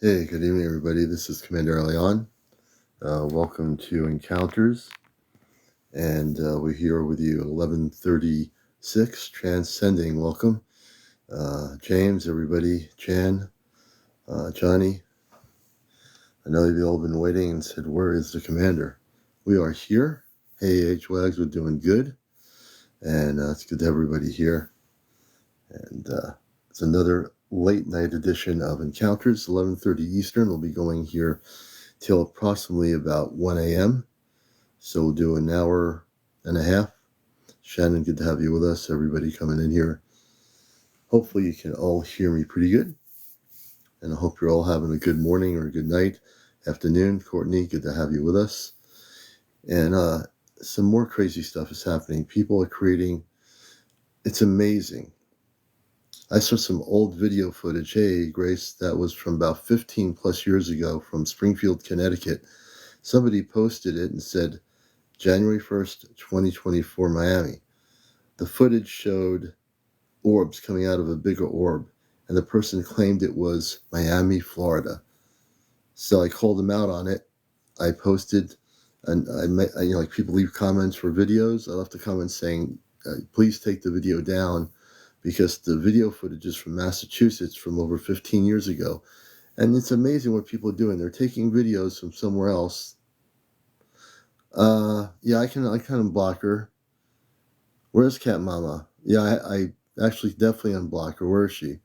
Hey, good evening, everybody. This is CmdrAleon. Welcome to Encounters, and we're here with you at 11:36. Transcending. Welcome, James, everybody, Chan, Johnny. I know you've all been waiting and said, "Where is the commander?" We are here. Hey, H-Wags, we're doing good, and it's good to have everybody here. And it's another late night edition of Encounters, 11:30 Eastern. We'll be going here till approximately about 1 a.m. So we'll do an hour and a half. Shannon, good to have you with us. Everybody coming in here. Hopefully you can all hear me pretty good. And I hope you're all having a good morning or a good night, afternoon. Courtney, good to have you with us. And some more crazy stuff is happening. People are creating, it's amazing. I saw some old video footage. Hey, Grace, that was from about 15 plus years ago from Springfield, Connecticut. Somebody posted it and said, January 1st, 2024, Miami. The footage showed orbs coming out of a bigger orb, and the person claimed it was Miami, Florida. So I called them out on it. I posted, and like people leave comments for videos. I left a comment saying, please take the video down because the video footage is from Massachusetts from over 15 years ago. And it's amazing what people are doing. They're taking videos from somewhere else. Yeah, I can unblock her. Where's Cat Mama? Yeah, I actually definitely unblock her. Where is she?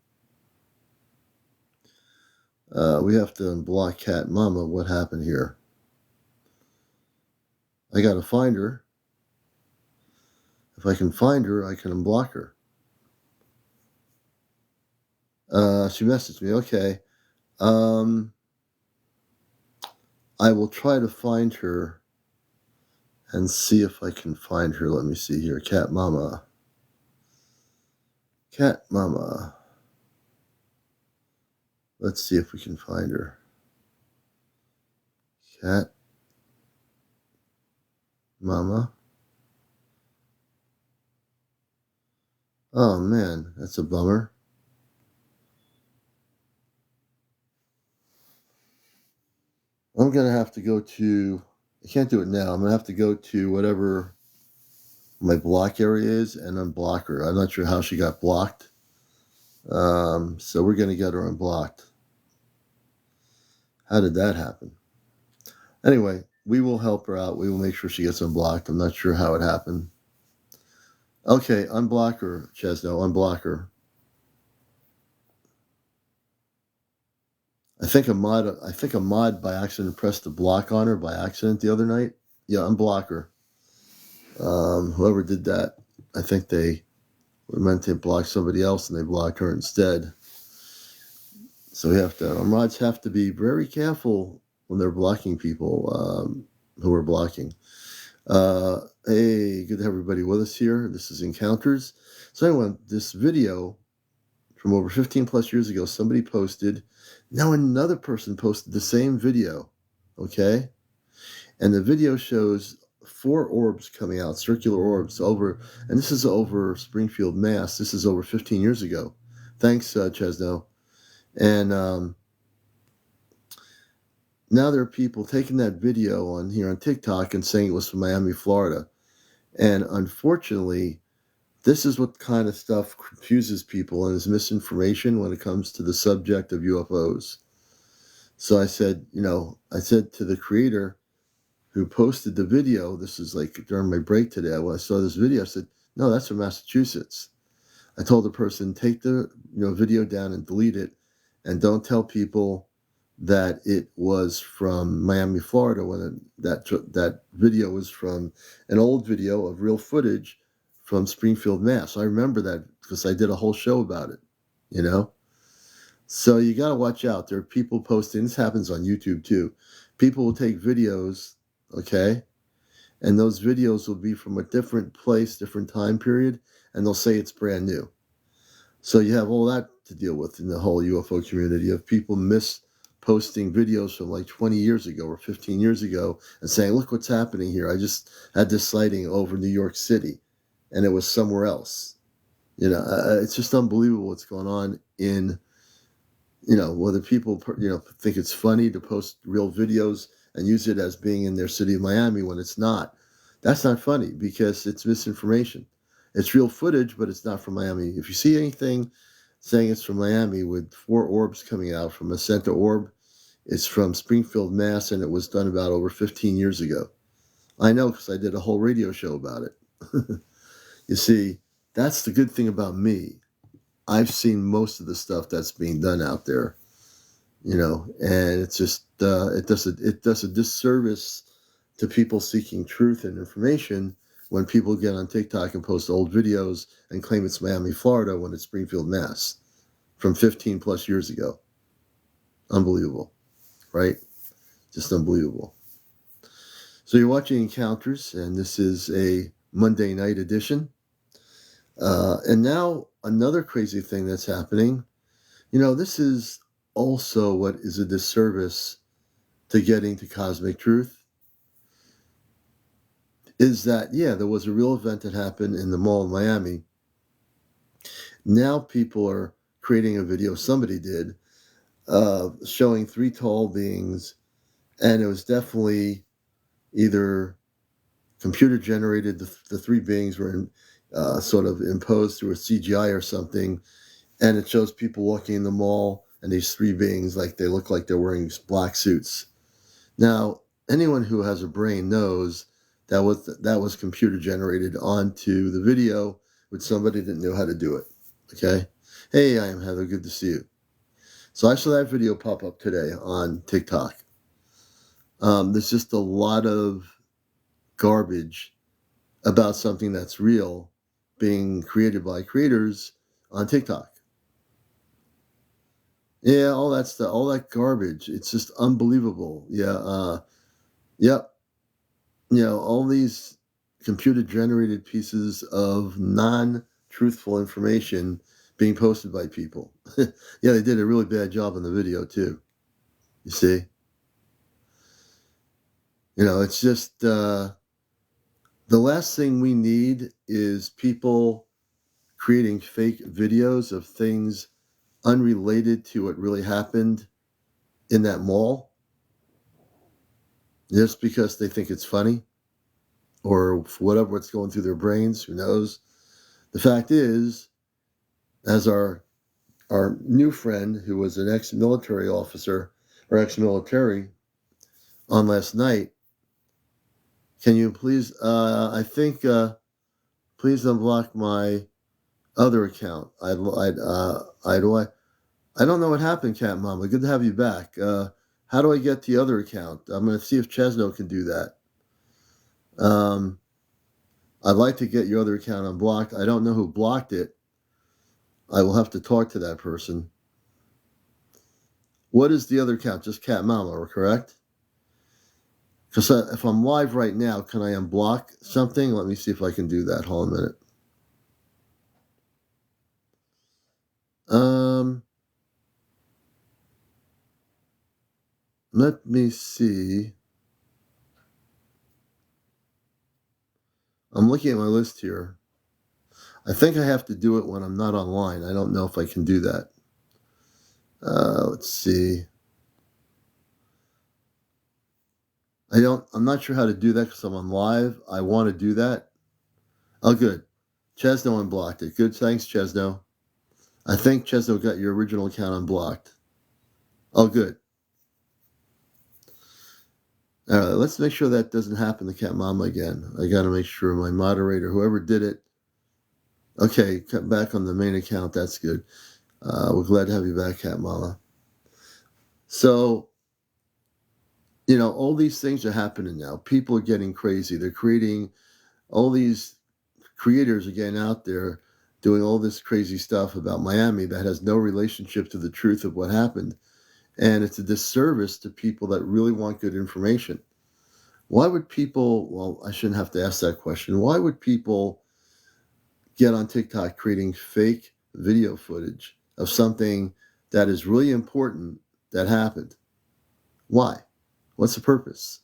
We have to unblock Cat Mama. What happened here? I gotta find her. If I can find her, I can unblock her. She messaged me. Okay. I will try to find her and see if I can find her. Let me see here. Cat Mama. Cat Mama. Let's see if we can find her. Cat Mama. Oh man, that's a bummer. I'm gonna have to go to, I can't do it now. I'm gonna have to go to whatever my block area is and unblock her. I'm not sure how she got blocked. So we're gonna get her unblocked. How did that happen? Anyway, we will help her out. We will make sure she gets unblocked. I'm not sure how it happened. Okay, unblock her, Chesno, unblock her. I think a mod by accident pressed the block on her by accident the other night. Yeah, unblock her. Whoever did that, I think they were meant to block somebody else and they blocked her instead. So our mods have to be very careful when they're blocking people who are blocking. Hey, good to have everybody with us here. This is Encounters. So anyway, this video from over 15 plus years ago, somebody posted. Now another person posted the same video, okay? And the video shows 4 orbs coming out, circular orbs over, and this is over Springfield, Mass. This is over 15 years ago. Thanks, Chesno. And now there are people taking that video on here on TikTok and saying it was from Miami, Florida. And unfortunately, this is what kind of stuff confuses people and is misinformation when it comes to the subject of UFOs. So I said to the creator who posted the video, this is like during my break today, when I saw this video, I said, no, that's from Massachusetts. I told the person, take the video down and delete it, and don't tell people that it was from Miami, Florida, when that video was from an old video of real footage from Springfield, Mass. I remember that because I did a whole show about it, So you got to watch out. There are people posting, this happens on YouTube too. People will take videos, okay, and those videos will be from a different place, different time period, and they'll say it's brand new. So you have all that to deal with in the whole UFO community. You have people posting videos from like 20 years ago or 15 years ago and saying, look what's happening here. I just had this sighting over New York City and it was somewhere else. It's just unbelievable what's going on in whether people, think it's funny to post real videos and use it as being in their city of Miami when it's not. That's not funny because it's misinformation. It's real footage, but it's not from Miami. If you see anything saying it's from Miami with 4 orbs coming out from a center orb, it's from Springfield, Mass, and it was done about over 15 years ago. I know because I did a whole radio show about it. You see, that's the good thing about me. I've seen most of the stuff that's being done out there, and it's just it does a disservice to people seeking truth and information when people get on TikTok and post old videos and claim it's Miami, Florida when it's Springfield, Mass, from 15 plus years ago. Unbelievable, right? Just unbelievable. So you're watching Encounters, and this is a Monday night edition. And now another crazy thing that's happening. This is also what is a disservice to getting to cosmic truth. Is that, there was a real event that happened in the mall in Miami. Now people are creating a video, somebody did, showing 3 tall beings, and it was definitely either computer generated, the 3 beings were sort of imposed through a CGI or something, and it shows people walking in the mall, and these 3 beings, like they look like they're wearing black suits. Now, anyone who has a brain knows that was computer generated onto the video with somebody that knew how to do it. Okay? Hey, I am Heather. Good to see you. So I saw that video pop up today on TikTok. There's just a lot of garbage about something that's real being created by creators on TikTok. Yeah, all that stuff, all that garbage. It's just unbelievable. Yeah. Yep. All these computer generated pieces of non-truthful information being posted by people. Yeah, they did a really bad job on the video too. You see? It's just the last thing we need is people creating fake videos of things unrelated to what really happened in that mall just because they think it's funny or whatever what's going through their brains, who knows. The fact is, as our new friend who was an ex-military officer or ex-military on last night, can you please, please unblock my other account. I don't know what happened, Cat Mama. Good to have you back. How do I get the other account? I'm going to see if Chesno can do that. I'd like to get your other account unblocked. I don't know who blocked it. I will have to talk to that person. What is the other account? Just Cat Mama, correct? Because if I'm live right now, can I unblock something? Let me see if I can do that. Hold on a minute. Let me see. I'm looking at my list here. I think I have to do it when I'm not online. I don't know if I can do that. Let's see. I'm not sure how to do that because I'm on live. I want to do that. Oh, good. Chesno unblocked it. Good. Thanks, Chesno. I think Chesno got your original account unblocked. Oh, good. All right, let's make sure that doesn't happen to Cat Mama again. I got to make sure my moderator, whoever did it. Okay, cut back on the main account. That's good. We're glad to have you back, Cat Mama. So, all these things are happening now. People are getting crazy. They're creating, all these creators are getting out there doing all this crazy stuff about Miami that has no relationship to the truth of what happened. And it's a disservice to people that really want good information. Why would people, well, I shouldn't have to ask that question. Why would people get on TikTok creating fake video footage of something that is really important that happened? Why? What's the purpose?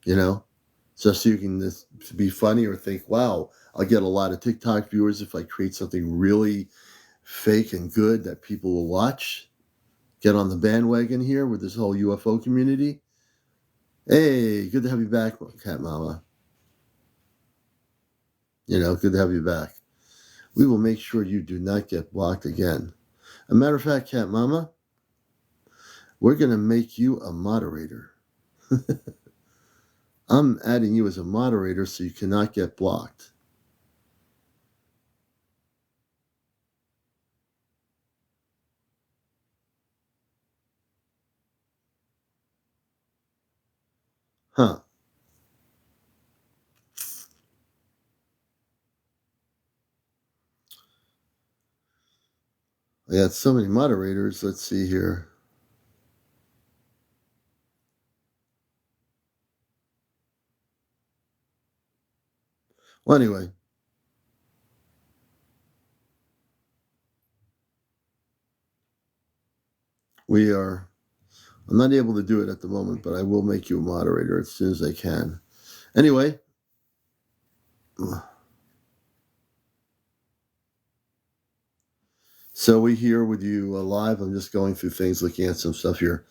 Just so you can just be funny or think, wow, I'll get a lot of TikTok viewers if I create something really fake and good that people will watch. get on the bandwagon here with this whole UFO community. Hey, good to have you back, Cat Mama. Good to have you back. We will make sure you do not get blocked again. A matter of fact, Cat Mama, we're going to make you a moderator. I'm adding you as a moderator so you cannot get blocked. Huh. I got so many moderators. Let's see here. Well, anyway. I'm not able to do it at the moment, but I will make you a moderator as soon as I can. Anyway. So we're here with you live. I'm just going through things, looking at some stuff here.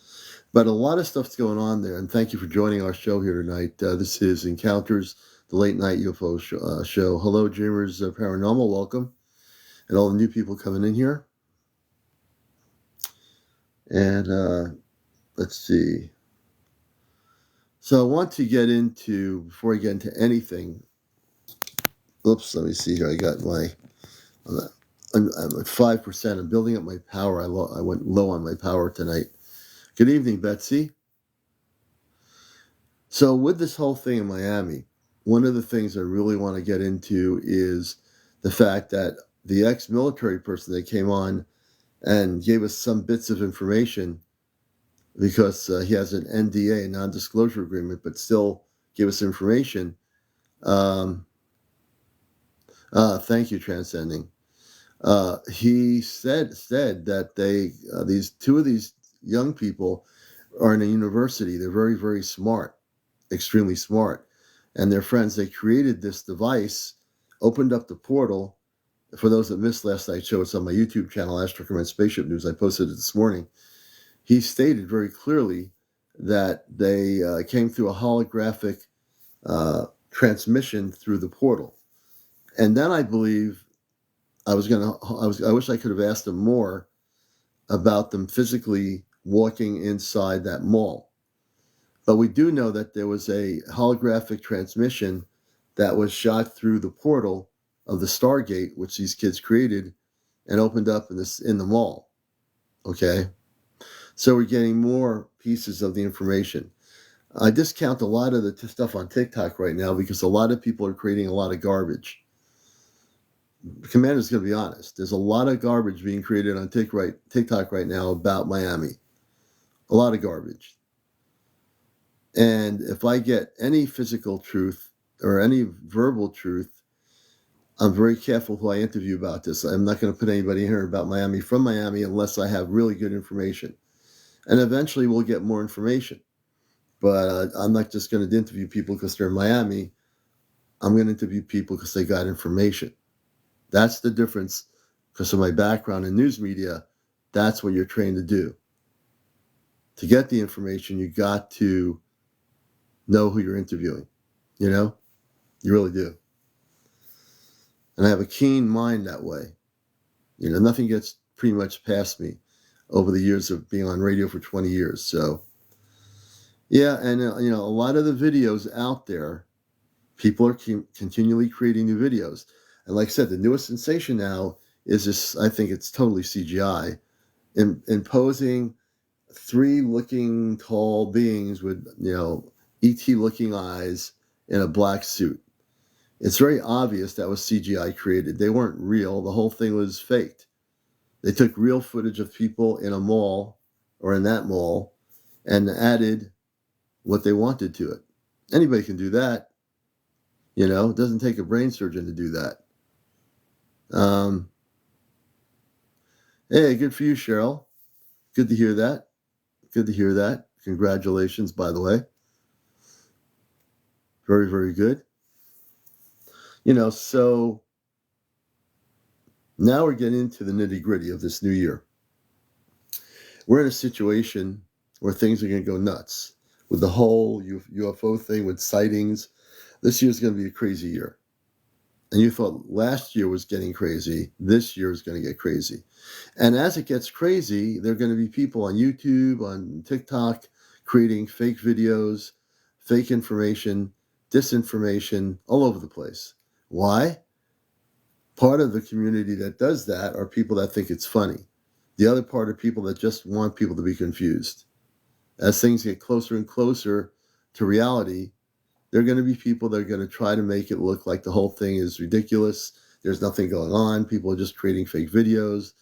But a lot of stuff's going on there, and thank you for joining our show here tonight. This is Encounters, the late night UFO show. Hello, Dreamers Paranormal, welcome. And all the new people coming in here. And let's see. So I want to get into, before I get into anything, oops, let me see here. I'm at 5%. I'm building up my power. I went low on my power tonight. Good evening, Betsy. So with this whole thing in Miami, one of the things I really want to get into is the fact that the ex-military person that came on and gave us some bits of information because he has an NDA, a non-disclosure agreement, but still gave us information. Thank you, Transcending. He said that these two of these young people are in a university. They're very, very smart, extremely smart. And their friends, they created this device, opened up the portal. For those that missed last night's show, it's on my YouTube channel, Astro Command Spaceship News. I posted it this morning. He stated very clearly that they came through a holographic transmission through the portal. And then I believe I wish I could have asked them more about them physically walking inside that mall. But we do know that there was a holographic transmission that was shot through the portal of the Stargate, which these kids created and opened up in the mall. Okay? So we're getting more pieces of the information. I discount a lot of the stuff on TikTok right now because a lot of people are creating a lot of garbage. Commander's going to be honest. There's a lot of garbage being created on TikTok right now about Miami. A lot of garbage. And if I get any physical truth or any verbal truth, I'm very careful who I interview about this. I'm not going to put anybody here about Miami from Miami unless I have really good information. And eventually we'll get more information. But I'm not just going to interview people because they're in Miami. I'm going to interview people because they got information. That's the difference. Because of my background in news media, that's what you're trained to do. To get the information, you got to know who you're interviewing. You really do. And I have a keen mind that way. Nothing gets pretty much past me over the years of being on radio for 20 years. So, yeah, and, a lot of the videos out there, people are continually creating new videos. And like I said, the newest sensation now is this, I think it's totally CGI, imposing 3 looking tall beings with, ET looking eyes in a black suit. It's very obvious that was CGI created. They weren't real. The whole thing was faked. They took real footage of people in a mall or in that mall and added what they wanted to it. Anybody can do that. It doesn't take a brain surgeon to do that. Hey, good for you, Cheryl. Good to hear that. Good to hear that. Congratulations, by the way. Very, very good. So now we're getting into the nitty-gritty of this new year. We're in a situation where things are going to go nuts with the whole UFO thing, with sightings. This year's going to be a crazy year. And you thought last year was getting crazy. This year is going to get crazy. And as it gets crazy, there are going to be people on YouTube, on TikTok, creating fake videos, fake information, disinformation all over the place. Why? Part of the community that does that are people that think it's funny. The other part are people that just want people to be confused. As things get closer and closer to reality, there are going to be people that are going to try to make it look like the whole thing is ridiculous. There's nothing going on. People are just creating fake videos.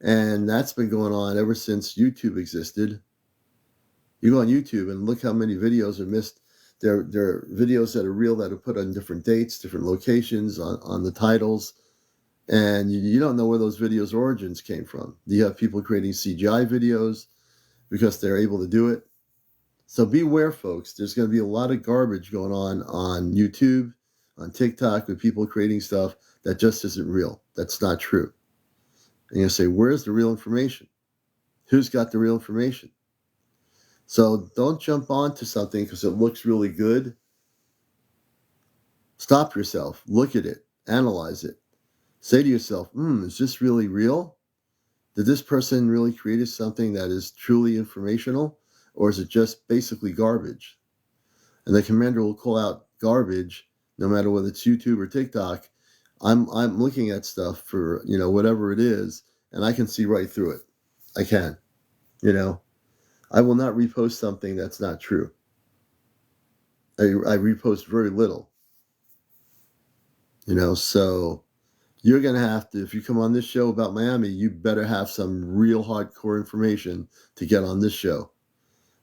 And that's been going on ever since YouTube existed. You go on YouTube and look how many videos are missed. There are videos that are real that are put on different dates, different locations, on the titles. And you don't know where those videos' origins came from. You have people creating CGI videos because they're able to do it. So beware, folks. There's going to be a lot of garbage going on YouTube, on TikTok, with people creating stuff that just isn't real. That's not true. And you say, where's the real information? Who's got the real information? So don't jump onto something because it looks really good. Stop yourself. Look at it. Analyze it. Say to yourself, is this really real? Did this person really create something that is truly informational? Or is it just basically garbage? And the commander will call out garbage no matter whether it's YouTube or TikTok. I'm looking at stuff for, whatever it is, and I can see right through it. I can. I will not repost something that's not true. I repost very little. So you're going to have to, if you come on this show about Miami, you better have some real hardcore information to get on this show,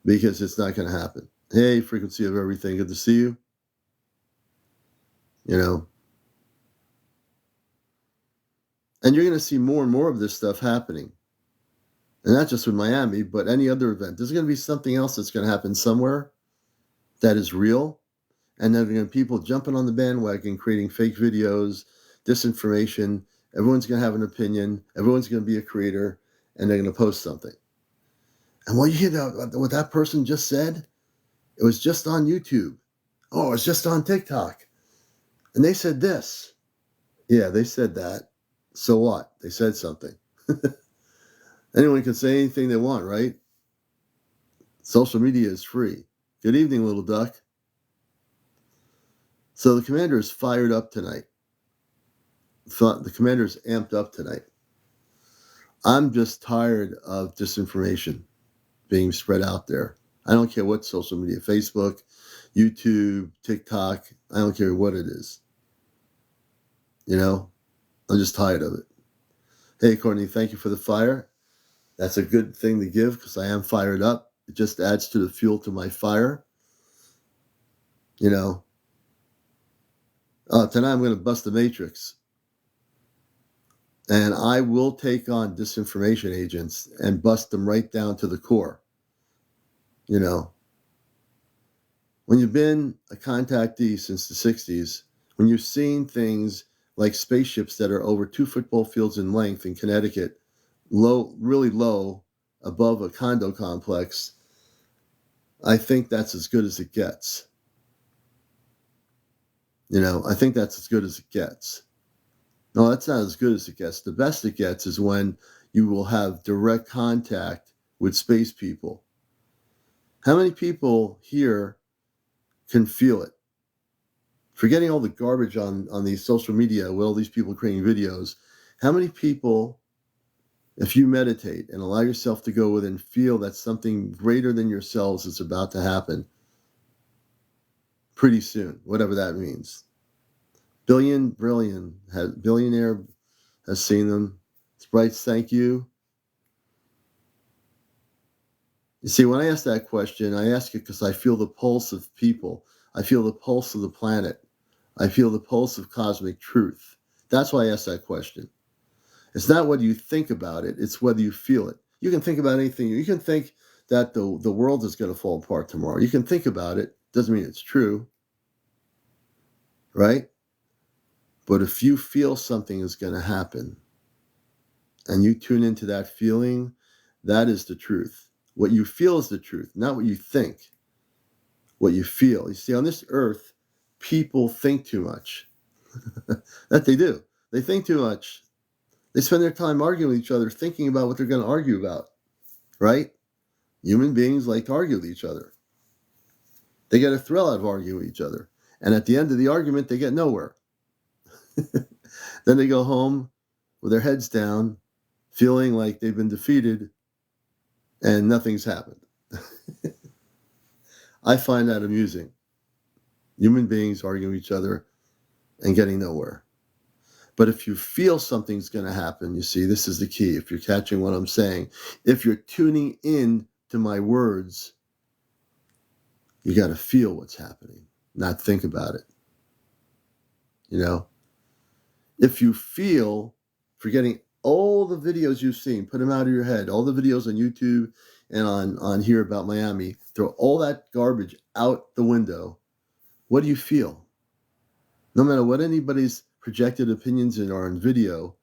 because it's not going to happen. Hey, frequency of everything, good to see you. And you're going to see more and more of this stuff happening. And not just with Miami, but any other event. There's going to be something else that's going to happen somewhere that is real. And then there are going to be people jumping on the bandwagon, creating fake videos, disinformation. Everyone's going to have an opinion. Everyone's going to be a creator. And they're going to post something. And what you hear what that person just said, it was just on YouTube. Oh, it was just on TikTok. And they said this. Yeah, they said that. So what? They said something. Anyone can say anything they want, right? Social media is free. Good evening, little duck. So the commander is fired up tonight. The commander's amped up tonight. I'm just tired of disinformation being spread out there. I don't care what social media, Facebook, YouTube, TikTok, I don't care what it is. I'm just tired of it. Hey, Courtney, thank you for the fire. That's a good thing to give because I am fired up. It just adds to the fuel to my fire. Tonight I'm going to bust the matrix. And I will take on disinformation agents and bust them right down to the core. When you've been a contactee since the 60s, when you've seen things like spaceships that are over 2 football fields in length in Connecticut, really low above a condo complex, I think that's as good as it gets. I think that's as good as it gets. No, that's not as good as it gets. The best it gets is when you will have direct contact with space people. How many people here can feel it? Forgetting all the garbage on these social media with all these people creating videos, how many people, if you meditate and allow yourself to go within, feel that something greater than yourselves is about to happen pretty soon, whatever that means? Billionaire has seen them. Sprites, thank you. You see, when I ask that question, I ask it because I feel the pulse of people. I feel the pulse of the planet. I feel the pulse of cosmic truth. That's why I ask that question. It's not what you think about it. It's whether you feel it. You can think about anything. You can think that the world is going to fall apart tomorrow. You can think about it. Doesn't mean it's true. Right? But if you feel something is going to happen and you tune into that feeling, That is the truth. What you feel is the truth, not what you think. What you feel. You see, on this earth, people think too much. That they do. They think too much. They spend their time arguing with each other, thinking about what they're going to argue about, right? Human beings like to argue with each other. They get a thrill out of arguing with each other. And at the end of the argument, they get nowhere. Then they go home with their heads down, feeling like they've been defeated and nothing's happened. I find that amusing. Human beings arguing with each other and getting nowhere. But if you feel something's going to happen, you see, this is the key. If you're catching what I'm saying, if you're tuning in to my words, you got to feel what's happening, not think about it. You know, if you feel, forgetting all the videos you've seen, put them out of your head, all the videos on YouTube and on here about Miami, throw all that garbage out the window. What do you feel? No matter what anybody's projected opinions in or on video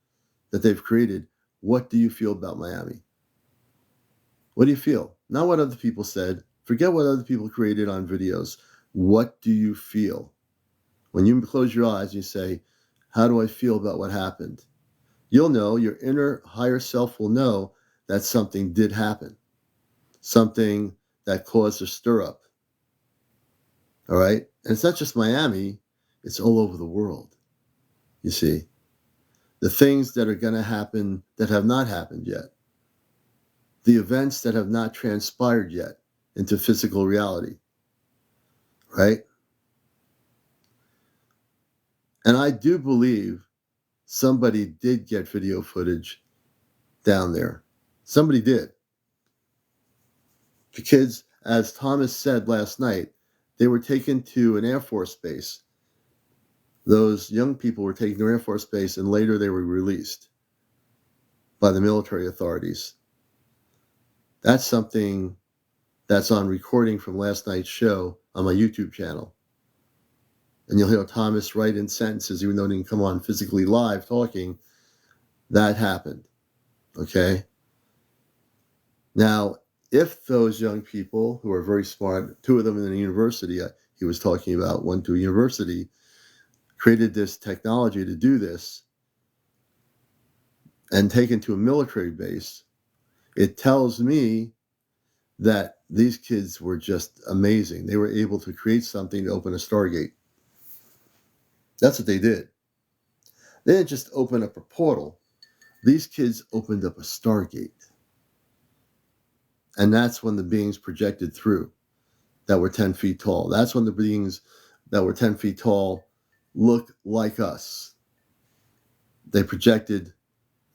that they've created, what do you feel about Miami? What do you feel? Not what other people said. Forget what other people created on videos. What do you feel? When you close your eyes and you say, how do I feel about what happened? You'll know, your inner higher self will know that something did happen. Something that caused a stir up. All right? And it's not just Miami, it's all over the world. You see, the things that are going to happen that have not happened yet, the events that have not transpired yet into physical reality, right? And I do believe somebody did get video footage down there. Somebody did. The kids, as Thomas said last night, they were taken to an Air Force base. Those young people were taken to an Air Force base, and later they were released by the military authorities. That's something that's on recording from last night's show on my YouTube channel. And you'll hear Thomas write in sentences, even though he didn't come on physically live talking. That happened. Okay? Now, if those young people who are very smart, two of them in a university, he was talking about, went to a university, created this technology to do this, and taken to a military base, it tells me that these kids were just amazing. They were able to create something to open a Stargate. That's what they did. They didn't just open up a portal. These kids opened up a Stargate. And that's when the beings projected through that were 10 feet tall. That's when the beings that were 10 feet tall looked like us. They projected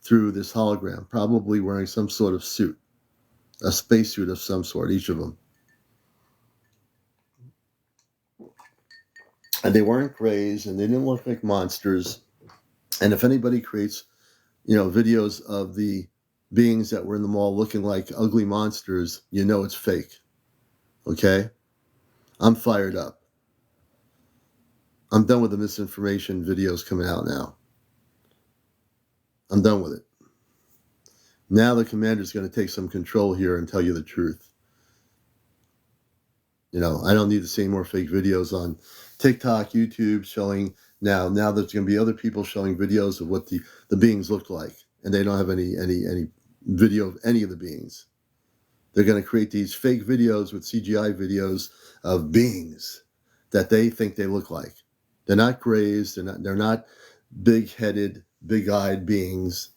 through this hologram, probably wearing some sort of suit, a spacesuit of some sort, each of them. And they weren't grays, and they didn't look like monsters. And if anybody creates, videos of the beings that were in the mall looking like ugly monsters, you know it's fake. Okay? I'm fired up. I'm done with the misinformation videos coming out now. I'm done with it. Now the commander's going to take some control here and tell you the truth. I don't need to see more fake videos on TikTok, YouTube showing now there's going to be other people showing videos of what the beings look like, and they don't have any video of any of the beings. They're going to create these fake videos with CGI videos of beings that they think they look like. They're not grays. They're not big-headed, big-eyed beings.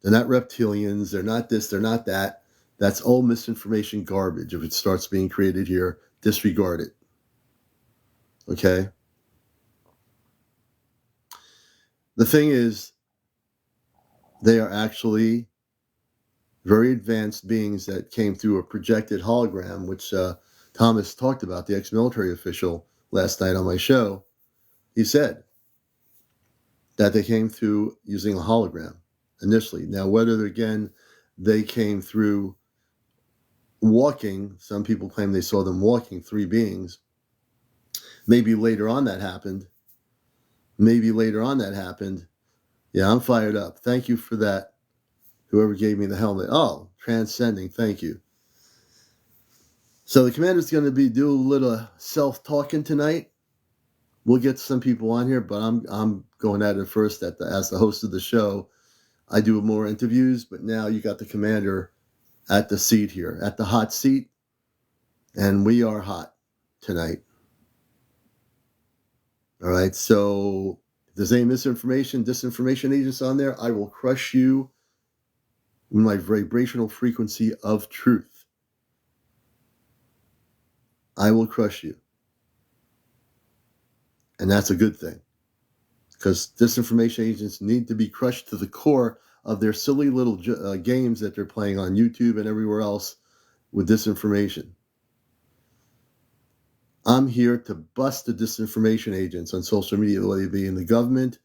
They're not reptilians. They're not this. They're not that. That's all misinformation garbage. If it starts being created here, disregard it. Okay? The thing is, they are actually very advanced beings that came through a projected hologram, which Thomas talked about, the ex-military official, last night on my show. He said that they came through using a hologram initially. Now, whether, again, they came through walking, some people claim they saw them walking, three beings. Maybe later on that happened. Yeah, I'm fired up. Thank you for that, Whoever gave me the helmet. Oh, transcending. Thank you. So the commander's going to be doing a little self-talking tonight. We'll get some people on here, but I'm going at it first as the host of the show. I do more interviews, but now you got the commander at the seat here, at the hot seat, and we are hot tonight. All right, so if there's any misinformation, disinformation agents on there, I will crush you with my vibrational frequency of truth. I will crush you. And that's a good thing, because disinformation agents need to be crushed to the core of their silly little games that they're playing on YouTube and everywhere else with disinformation. I'm here to bust the disinformation agents on social media, whether they be in the government,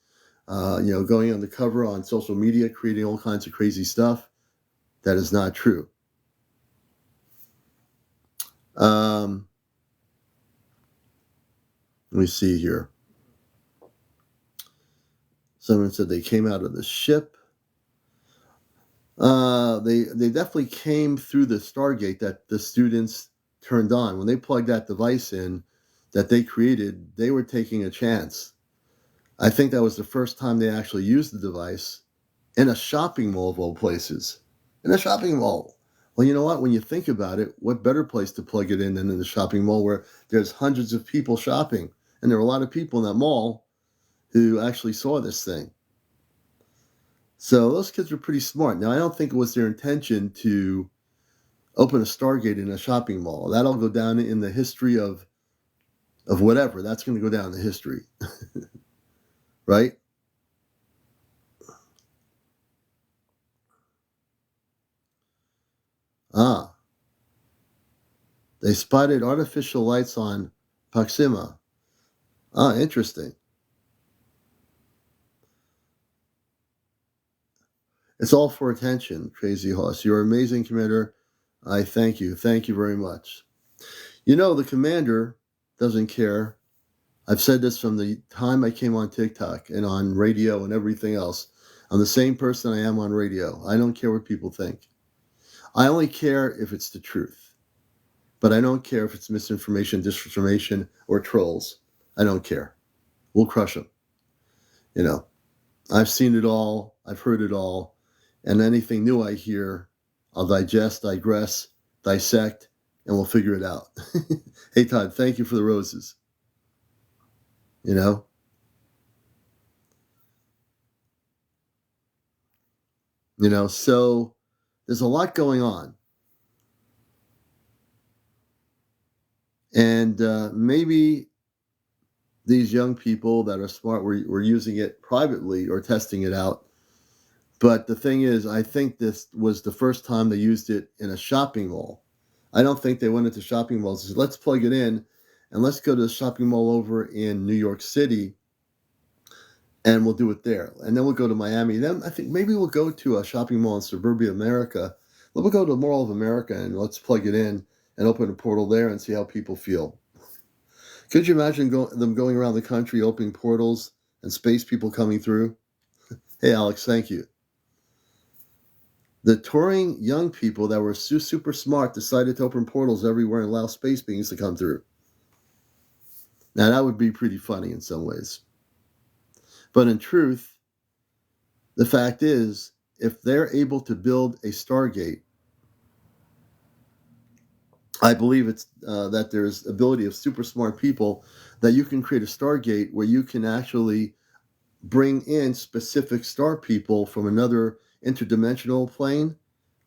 going undercover on social media, creating all kinds of crazy stuff. That is not true. Let me see here. Someone said they came out of the ship. They definitely came through the Stargate that the students turned on. When they plugged that device in that they created, they were taking a chance. I think that was the first time they actually used the device in a shopping mall of all places. In a shopping mall. Well, you know what? When you think about it, what better place to plug it in than in the shopping mall where there's hundreds of people shopping? And there were a lot of people in that mall who actually saw this thing. So those kids were pretty smart. Now, I don't think it was their intention to open a Stargate in a shopping mall. That'll go down in the history of whatever. That's going to go down in the history. Right? They spotted artificial lights on Proxima. Interesting. It's all for attention, Crazy Horse. You're amazing, Commander. I thank you. Thank you very much. You know, the Commander doesn't care. I've said this from the time I came on TikTok and on radio and everything else. I'm the same person I am on radio. I don't care what people think. I only care if it's the truth. But I don't care if it's misinformation, disinformation, or trolls. I don't care. We'll crush them. You know, I've seen it all. I've heard it all. And anything new I hear, I'll digest, digress, dissect, and we'll figure it out. Hey, Todd, thank you for the roses. You know? So there's a lot going on. And maybe these young people that are smart were using it privately or testing it out. But the thing is, I think this was the first time they used it in a shopping mall. I don't think they went into shopping malls and said, let's plug it in and let's go to the shopping mall over in New York City and we'll do it there. And then we'll go to Miami. Then I think maybe we'll go to a shopping mall in suburbia America. We'll go to the Mall of America and let's plug it in and open a portal there and see how people feel. Could you imagine them going around the country, opening portals and space people coming through? Hey, Alex, thank you. The touring young people that were super smart decided to open portals everywhere and allow space beings to come through. Now, that would be pretty funny in some ways. But in truth, the fact is, if they're able to build a Stargate, I believe it's that there's ability of super smart people that you can create a Stargate where you can actually bring in specific star people from another interdimensional plane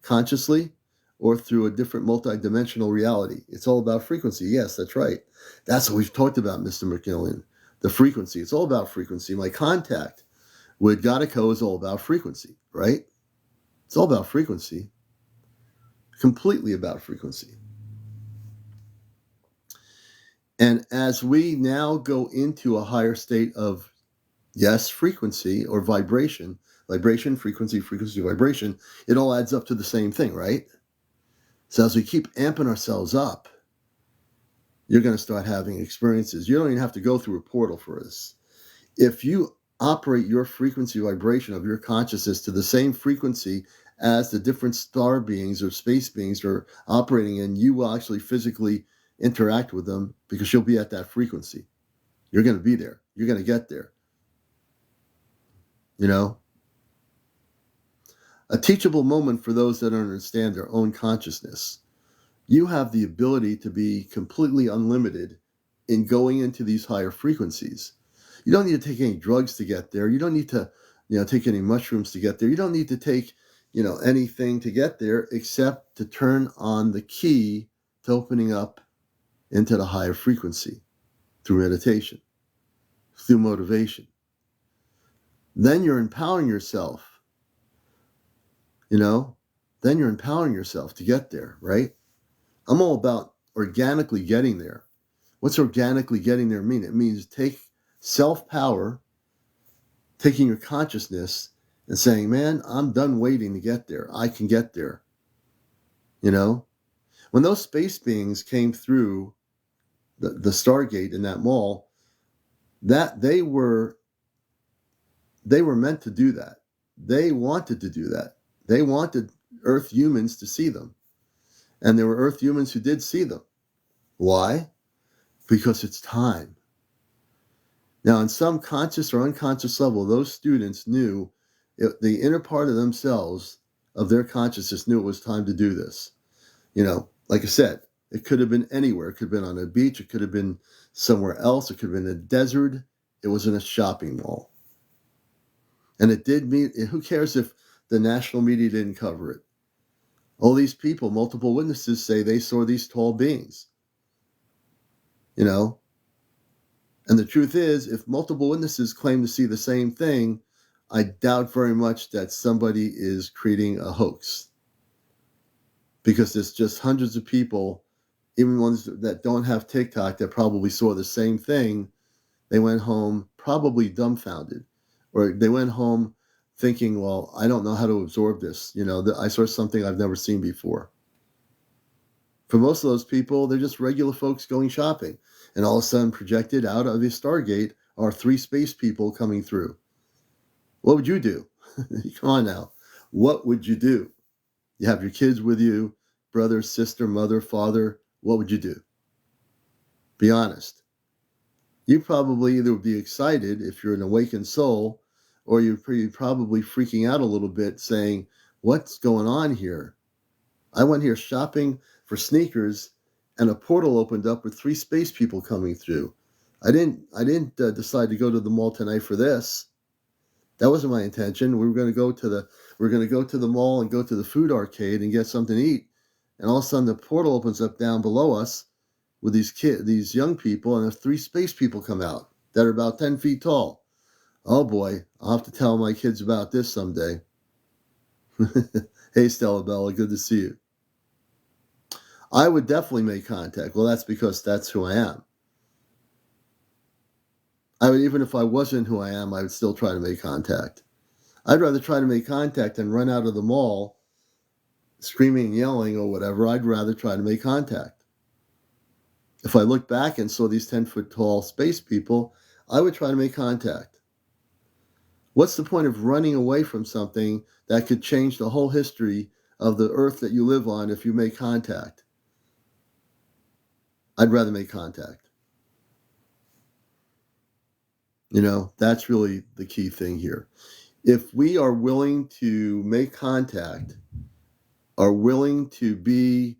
consciously or through a different multi-dimensional reality. It's all about frequency. Yes, that's right. That's what we've talked about, Mr. McKillian. The frequency. It's all about frequency. My contact with Godico is all about frequency, right? It's all about frequency. Completely about frequency. And as we now go into a higher state of, yes, frequency or vibration, frequency, vibration, it all adds up to the same thing, right? So as we keep amping ourselves up, you're going to start having experiences. You don't even have to go through a portal for this. If you operate your frequency vibration of your consciousness to the same frequency as the different star beings or space beings are operating, and you will actually physically interact with them because you'll be at that frequency. You're going to be there. You're going to get there. You know, a teachable moment for those that don't understand their own consciousness. You have the ability to be completely unlimited in going into these higher frequencies. You don't need to take any drugs to get there. You don't need to, take any mushrooms to get there. You don't need to take, anything to get there except to turn on the key to opening up into the higher frequency through meditation, through motivation. Then you're empowering yourself, then you're empowering yourself to get there, right? I'm all about organically getting there. What's organically getting there mean? It means take self-power, taking your consciousness and saying, man, I'm done waiting to get there. I can get there. When those space beings came through the Stargate in that mall, that they were meant to do that. They wanted to do that. They wanted Earth humans to see them. And there were Earth humans who did see them. Why? Because it's time. Now, on some conscious or unconscious level, those students knew, the inner part of themselves, of their consciousness, knew it was time to do this. Like I said, it could have been anywhere. It could have been on a beach. It could have been somewhere else. It could have been a desert. It was in a shopping mall. And it did mean, who cares if the national media didn't cover it? All these people, multiple witnesses, say they saw these tall beings. And the truth is, if multiple witnesses claim to see the same thing, I doubt very much that somebody is creating a hoax. Because there's just hundreds of people, even ones that don't have TikTok, that probably saw the same thing. They went home probably dumbfounded. Or they went home thinking, well, I don't know how to absorb this. I saw something I've never seen before. For most of those people, they're just regular folks going shopping. And all of a sudden, projected out of the Stargate are 3 space people coming through. What would you do? Come on now. What would you do? You have your kids with you, brother, sister, mother, father. What would you do? Be honest. You probably either would be excited if you're an awakened soul, or you're probably freaking out a little bit saying, what's going on here? I went here shopping for sneakers, and a portal opened up with 3 space people coming through. I didn't decide to go to the mall tonight for this. That wasn't my intention. We were going to go to the mall and go to the food arcade and get something to eat. And all of a sudden, the portal opens up down below us with these young people, and 3 space people come out that are about 10 feet tall. Oh boy, I'll have to tell my kids about this someday. Hey, Stella Bella, good to see you. I would definitely make contact. Well, that's because that's who I am. Even if I wasn't who I am, I would still try to make contact. I'd rather try to make contact than run out of the mall screaming and yelling or whatever. I'd rather try to make contact. If I looked back and saw these 10-foot tall space people, I would try to make contact. What's the point of running away from something that could change the whole history of the earth that you live on if you make contact? I'd rather make contact. That's really the key thing here. If we are willing to make contact, are willing to be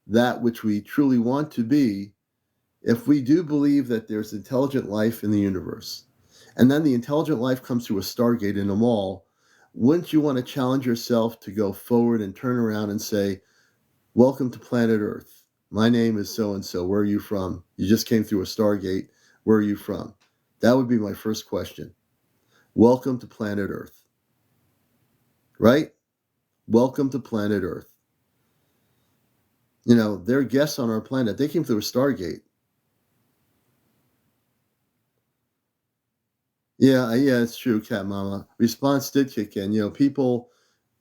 that which we truly want to be, if we do believe that there's intelligent life in the universe, and then the intelligent life comes through a Stargate in a mall, wouldn't you want to challenge yourself to go forward and turn around and say, welcome to planet Earth. My name is so-and-so. Where are you from? You just came through a Stargate. Where are you from? That would be my first question. Welcome to planet Earth. Right? Welcome to planet Earth. They're guests on our planet. They came through a Stargate. Yeah, it's true, Cat Mama. Response did kick in. People,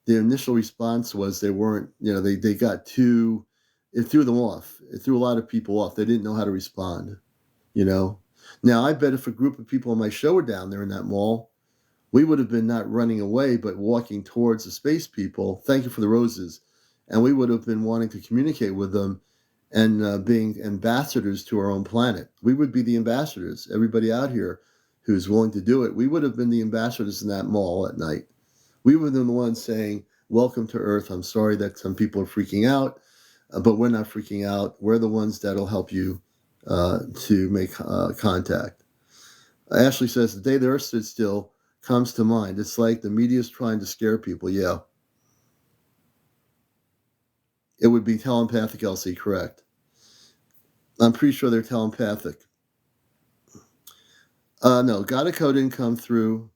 the initial response was they weren't, they got too, it threw them off. It threw a lot of people off. They didn't know how to respond, Now, I bet if a group of people on my show were down there in that mall, we would have been not running away, but walking towards the space people. Thank you for the roses. And we would have been wanting to communicate with them and being ambassadors to our own planet. We would be the ambassadors. Everybody out here who's willing to do it, we would have been the ambassadors in that mall at night. We would have been the ones saying, welcome to Earth. I'm sorry that some people are freaking out, but we're not freaking out. We're the ones that'll help you to make contact. Ashley says, the day the Earth stood still comes to mind. It's like the media is trying to scare people. Yeah. It would be telepathic, Elsie, correct. I'm pretty sure they're telepathic. No, Godico didn't come through.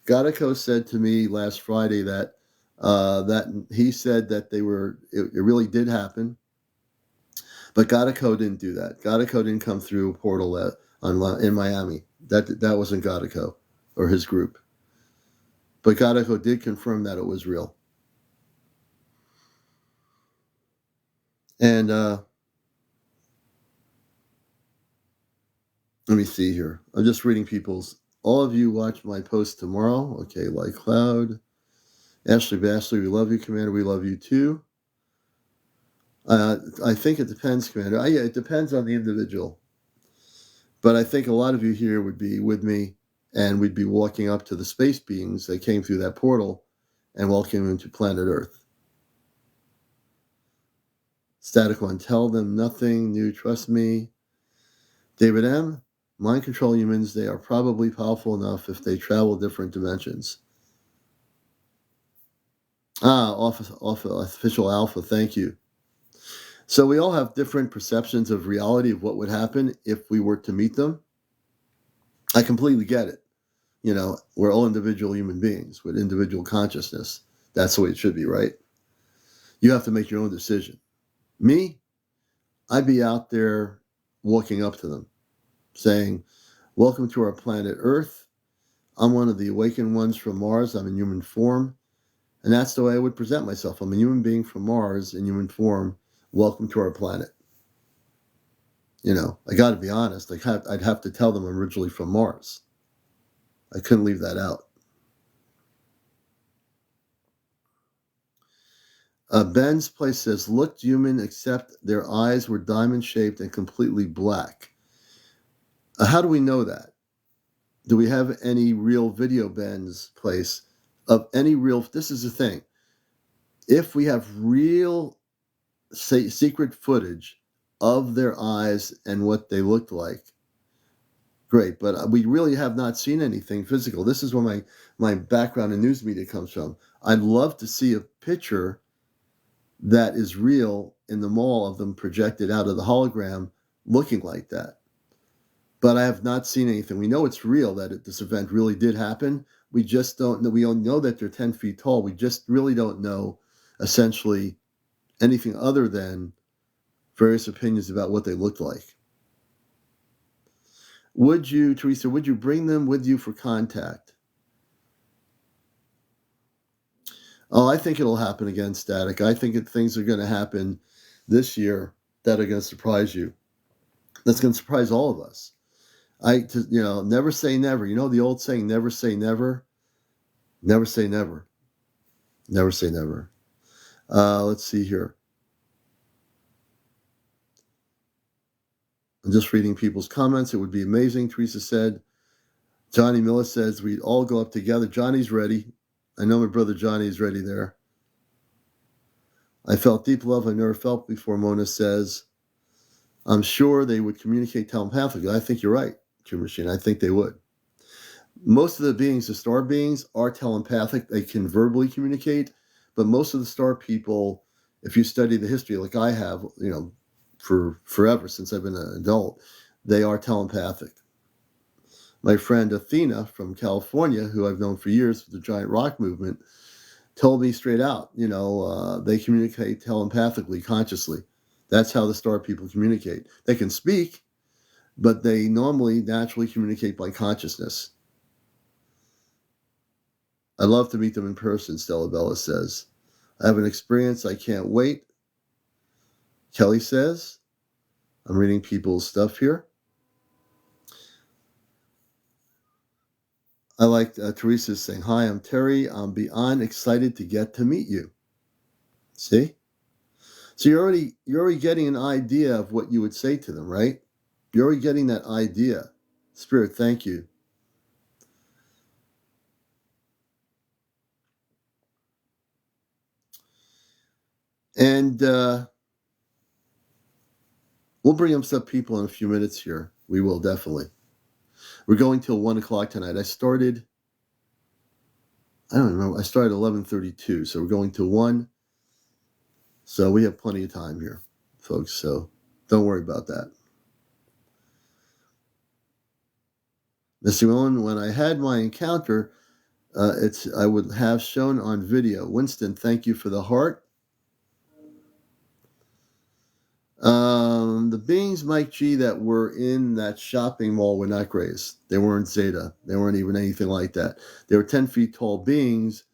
Godico said to me last Friday that he said that they were, it really did happen. But Godico didn't do that. Godico didn't come through a portal in Miami. That wasn't Godico or his group. But Godico did confirm that it was real. And let me see here. I'm just reading people's. All of you watch my post tomorrow. Okay, like Cloud. Ashley Bashley, we love you, Commander. We love you too. I think it depends, Commander. Yeah, it depends on the individual. But I think a lot of you here would be with me, and we'd be walking up to the space beings that came through that portal and welcome them to planet Earth. Static One, tell them nothing new, trust me. David M., mind control humans, they are probably powerful enough if they travel different dimensions. Official Alpha, thank you. So we all have different perceptions of reality of what would happen if we were to meet them. I completely get it. You know, we're all individual human beings with individual consciousness. That's the way it should be, right? You have to make your own decision. Me, I'd be out there walking up to them, saying, welcome to our planet Earth. I'm one of the awakened ones from Mars. I'm in human form. And that's the way I would present myself. I'm a human being from Mars in human form. Welcome to our planet. You know, I got to be honest. I'd have to tell them I'm originally from Mars. I couldn't leave that out. Ben's place says, looked human except their eyes were diamond-shaped and completely black. How do we know that? Do we have any real video, Ben's place, of any real... This is the thing. If we have real secret footage of their eyes and what they looked like, great. But we really have not seen anything physical. This is where my background in news media comes from. I'd love to see a picture that is real in the mall of them projected out of the hologram looking like that. But I have not seen anything. We know it's real, that this event really did happen. We just don't know. We don't know that they're 10 feet tall. We just really don't know, essentially, anything other than various opinions about what they looked like. Would you, Teresa, would you bring them with you for contact? Oh, I think it'll happen again, Static. I think things are going to happen this year that are going to surprise you. That's going to surprise all of us. Never say never. You know the old saying, never say never? Never say never. Never say never. Let's see here. I'm just reading people's comments. It would be amazing, Teresa said. Johnny Miller says we'd all go up together. Johnny's ready. I know my brother Johnny is ready there. I felt deep love I never felt before, Mona says. I'm sure they would communicate telepathically. I think you're right, True Machine. I think they would. Most of the beings, the star beings, are telepathic. They can verbally communicate, but most of the star people, if you study the history like I have, for forever since I've been an adult, they are telepathic. My friend Athena from California, who I've known for years with the Giant Rock Movement, told me straight out, they communicate telepathically, consciously. That's how the star people communicate. They can speak, but they normally naturally communicate by consciousness. I'd love to meet them in person, Stella Bella says. I have an experience. I can't wait. Kelly says. I'm reading people's stuff here. I like Teresa saying, "Hi, I'm Terry. I'm beyond excited to get to meet you." See? So you're already getting an idea of what you would say to them, right? You're already getting that idea. Spirit, thank you. And we'll bring up some people in a few minutes here. We will definitely. We're going till 1 o'clock tonight. I started 11:32, so we're going to 1. So we have plenty of time here, folks. So don't worry about that. Mr. Owen, when I had my encounter, I would have shown on video. Winston, thank you for the heart. The beings, Mike G, that were in that shopping mall were not Greys. They weren't Zeta. They weren't even anything like that. They were 10 feet tall beings.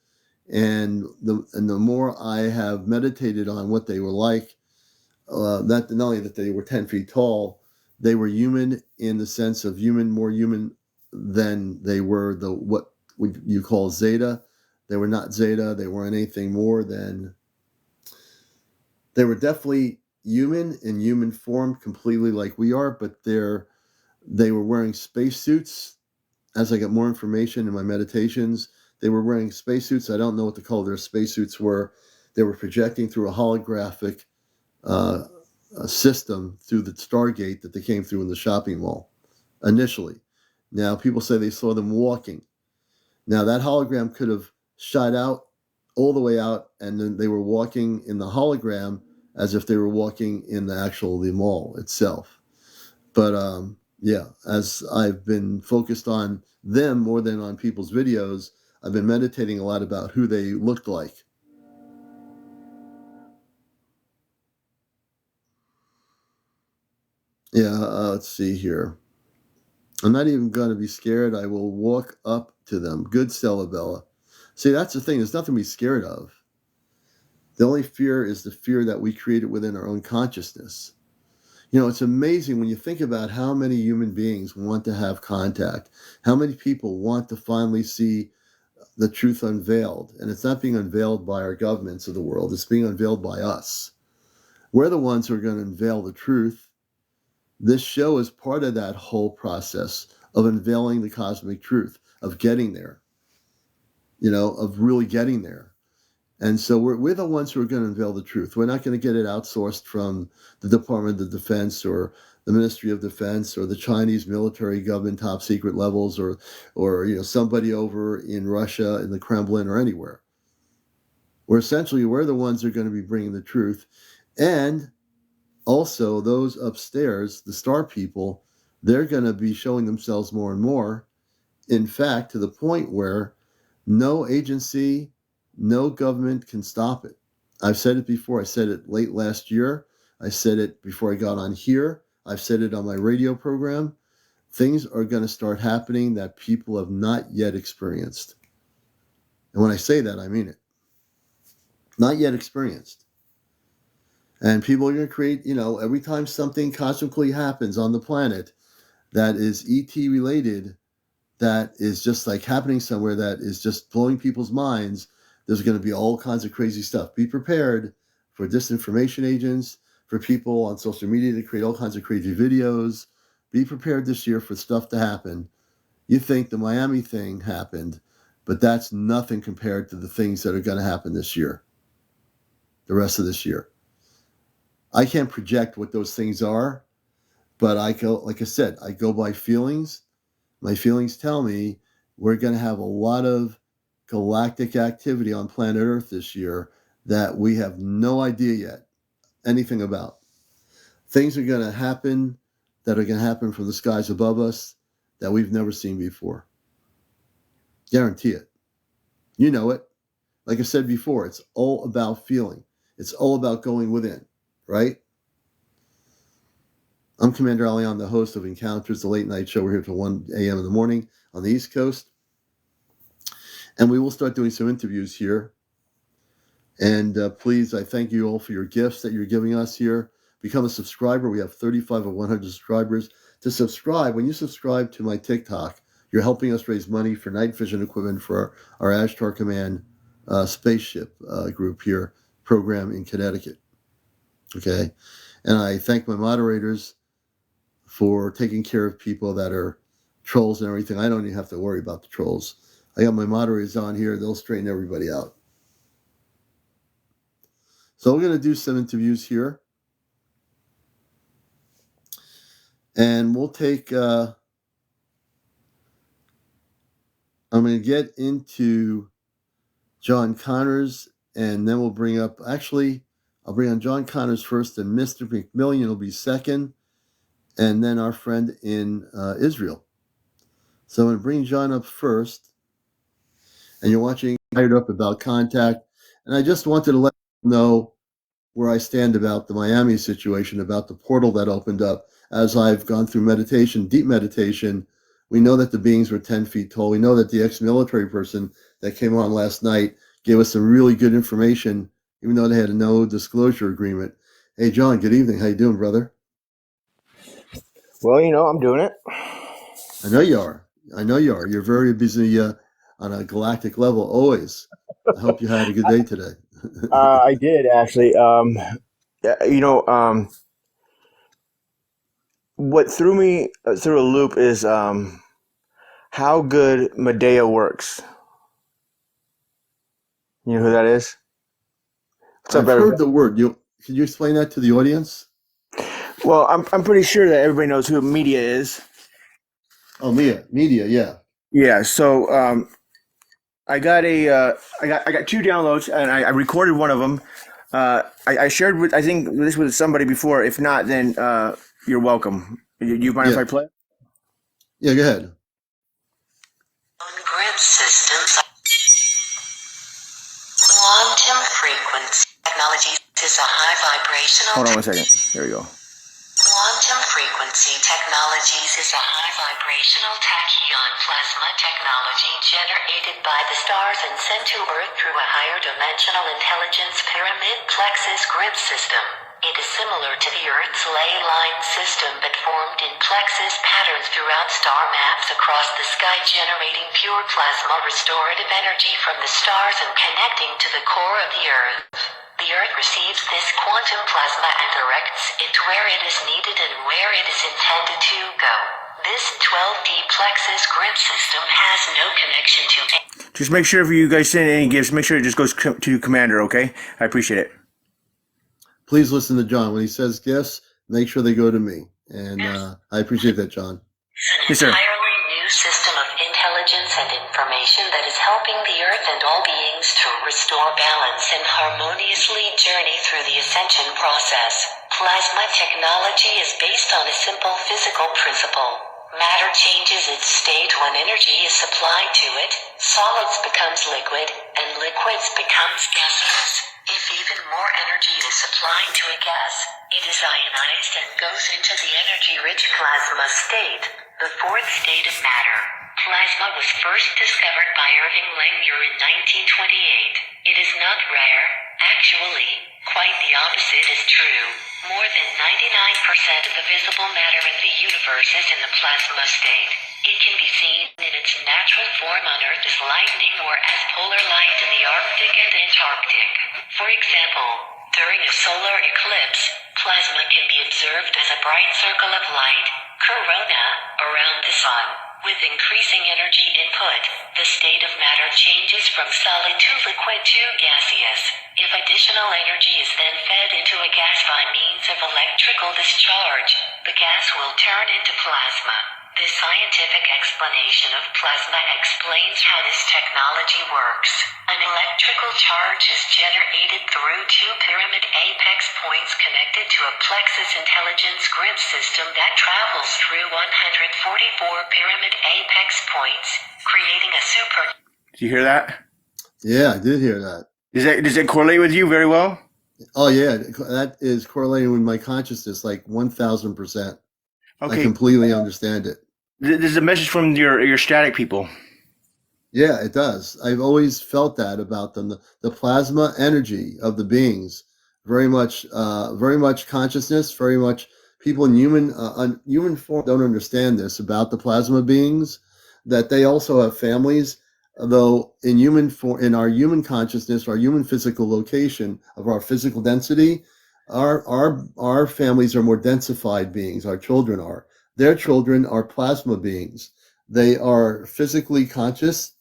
And the more I have meditated on what they were like, not only that they were 10 feet tall, they were human in the sense of more human than they were what you call Zeta. They were not Zeta. They weren't anything more than, they were definitely human in human form, completely like we are, but they were wearing spacesuits. As I got more information in my meditations, they were wearing spacesuits. I don't know what the color of their spacesuits were. They were projecting through a holographic system through the Stargate that they came through in the shopping mall initially. Now, people say they saw them walking. Now, that hologram could have shot out all the way out, and then they were walking in the hologram as if they were walking in the mall itself. But yeah, as I've been focused on them more than on people's videos, I've been meditating a lot about who they looked like. Yeah, let's see here. I'm not even going to be scared. I will walk up to them. Good, Stella Bella. See, that's the thing. There's nothing to be scared of. The only fear is the fear that we created within our own consciousness. You know, it's amazing when you think about how many human beings want to have contact, how many people want to finally see the truth unveiled. And it's not being unveiled by our governments of the world, it's being unveiled by us. We're the ones who are going to unveil the truth. This show is part of that whole process of unveiling the cosmic truth, of getting there, of really getting there. And so we're the ones who are going to unveil the truth. We're not going to get it outsourced from the Department of Defense or the Ministry of Defense or the Chinese military government top secret levels or somebody over in Russia in the Kremlin or anywhere. We're the ones who are going to be bringing the truth. And also those upstairs, the star people, they're going to be showing themselves more and more. In fact, to the point where no agency, no government can stop it. I've said it before. I said it late last year. I said it before I got on here. I've said it on my radio program. Things are going to start happening that people have not yet experienced. And when I say that, I mean it. Not yet experienced. And people are going to create, every time something cosmically happens on the planet that is ET related, that is just like happening somewhere that is just blowing people's minds, there's going to be all kinds of crazy stuff. Be prepared for disinformation agents, for people on social media to create all kinds of crazy videos. Be prepared this year for stuff to happen. You think the Miami thing happened, but that's nothing compared to the things that are going to happen this year, the rest of this year. I can't project what those things are, but like I said, I go by feelings. My feelings tell me we're going to have a lot of galactic activity on planet Earth this year that we have no idea yet anything about. Things are going to happen that are going to happen from the skies above us that we've never seen before. Guarantee it. You know it. Like I said before, it's all about feeling. It's all about going within, right? I'm CmdrAleon, the host of Encounters, the late night show. We're here till 1 a.m. in the morning on the East Coast. And we will start doing some interviews here. And please, I thank you all for your gifts that you're giving us here. Become a subscriber. We have 35 of 100 subscribers. To subscribe, when you subscribe to my TikTok, You're helping us raise money for night vision equipment for our Ashtar Command spaceship group here, program in Connecticut. Okay. And I thank my moderators for taking care of people that are trolls and everything. I don't even have to worry about the trolls. I got my moderators on here. They'll straighten everybody out. So we're going to do some interviews here. And we'll take, I'm going to get into John Connors, and then we'll bring up, actually, I'll bring on John Connors first, and Mr. McMillian will be second, and then our friend in Israel. So I'm going to bring John up first, and you're watching Fired Up About Contact, and I just wanted to let you know where I stand about the Miami situation, about the portal that opened up. As I've gone through meditation, deep meditation, we know that the beings were 10 feet tall. We know that the ex-military person that came on last night gave us some really good information, even though they had a no disclosure agreement. Hey, John, good evening. How you doing, brother? Well, I'm doing it. I know you are. You're very busy on a galactic level, always. I hope you had a good day today. I did actually. What threw me through a loop is how good Medea works. You know who that is? What's up, I've everybody? heard the word. Can you explain that to the audience? Well, I'm pretty sure that everybody knows who Medea is. Oh, media, yeah. Yeah. So I got I got two downloads, and I recorded one of them. I shared I think this with somebody before. If not, then you're welcome. You mind if I play? Yeah, go ahead. Grid systems. Quantum frequency technology is a high vibrational. Hold on 1 second. There we go. Quantum frequency technologies is a high vibrational tachyon plasma technology generated by the stars and sent to Earth through a higher dimensional intelligence pyramid plexus grid system. It is similar to the Earth's ley line system but formed in plexus patterns throughout star maps across the sky, generating pure plasma restorative energy from the stars and connecting to the core of the Earth. The Earth receives this quantum plasma and directs it where it is needed and where it is intended to go. This 12D plexus grid system has no connection to. Just make sure if you guys send any gifts, make sure it just goes to Commander, okay? I appreciate it. Please listen to John. When he says gifts, make sure they go to me. And I appreciate that, John. Yes, sir. An entirely new system of intelligence and information that is helping the Earth and all beings to restore balance and harmoniously journey through the ascension process. Plasma technology is based on a simple physical principle. Matter changes its state when energy is supplied to it, solids becomes liquid, and liquids becomes gaseous. If even more energy is supplied to a gas, it is ionized and goes into the energy-rich plasma state, the fourth state of matter. Plasma was first discovered by Irving Langmuir in 1928. It is not rare. Actually, quite the opposite is true. More than 99% of the visible matter in the universe is in the plasma state. It can be seen in its natural form on Earth as lightning or as polar light in the Arctic and Antarctic. For example, during a solar eclipse, plasma can be observed as a bright circle of light, corona, around the sun. With increasing energy input, the state of matter changes from solid to liquid to gaseous. If additional energy is then fed into a gas by means of electrical discharge, the gas will turn into plasma. This scientific explanation of plasma explains how this technology works. An electrical charge is generated through two pyramid apex points connected to a plexus intelligence grid system that travels through 144 pyramid apex points, creating a super. Did you hear that? Yeah, I did hear that. Does that correlate with you very well? Oh, yeah. That is correlating with my consciousness like 1,000%. Okay. I completely understand it. This is a message from your static people. Yeah, it does. I've always felt that about them. The plasma energy of the beings, very much consciousness, very much people in human form don't understand this about the plasma beings. that they also have families, though in our human consciousness, our human physical location of our physical density, our families are more densified beings. Our children are. Their children are plasma beings. They are physically conscious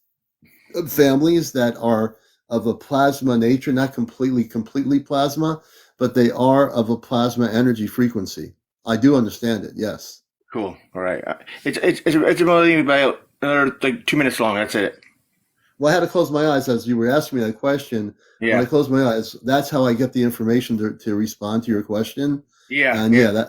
families that are of a plasma nature, not completely plasma, but they are of a plasma energy frequency. I do understand it. Yes. Cool. All right. It's only about another like 2 minutes long. That's it. Well, I had to close my eyes as you were asking me that question. When I Yeah. close my eyes, that's how I get the information to respond to your question. Yeah. And Yeah.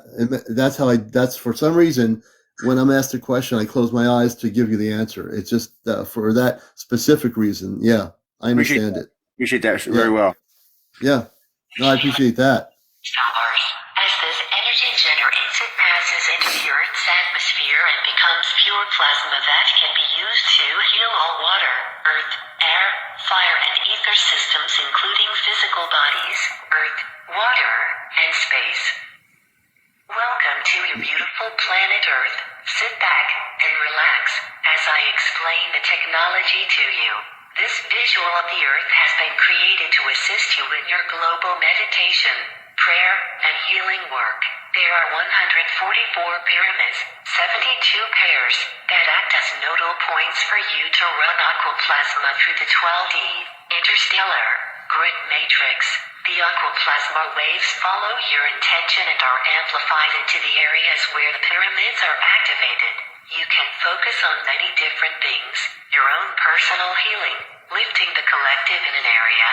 that's how that's for some reason, when I'm asked a question, I close my eyes to give you the answer. It's just for that specific reason. Yeah, I Appreciate understand that. it. Appreciate that very Yeah. well. Yeah. No, I appreciate that. Stars. As this energy generates, it passes into the Earth's atmosphere and becomes pure plasma that can be used to heal all water, earth, air, fire, and ether systems, including physical bodies, earth, water, and space. Welcome to your beautiful planet Earth. Sit back and relax as I explain the technology to you. This visual of the Earth has been created to assist you in your global meditation, prayer, and healing work. There are 144 pyramids, 72 pairs, that act as nodal points for you to run aquaplasma through the 12D interstellar grid matrix. The aquaplasma waves follow your intention and are amplified into the areas where the pyramids are activated. You can focus on many different things: your own personal healing, lifting the collective in an area,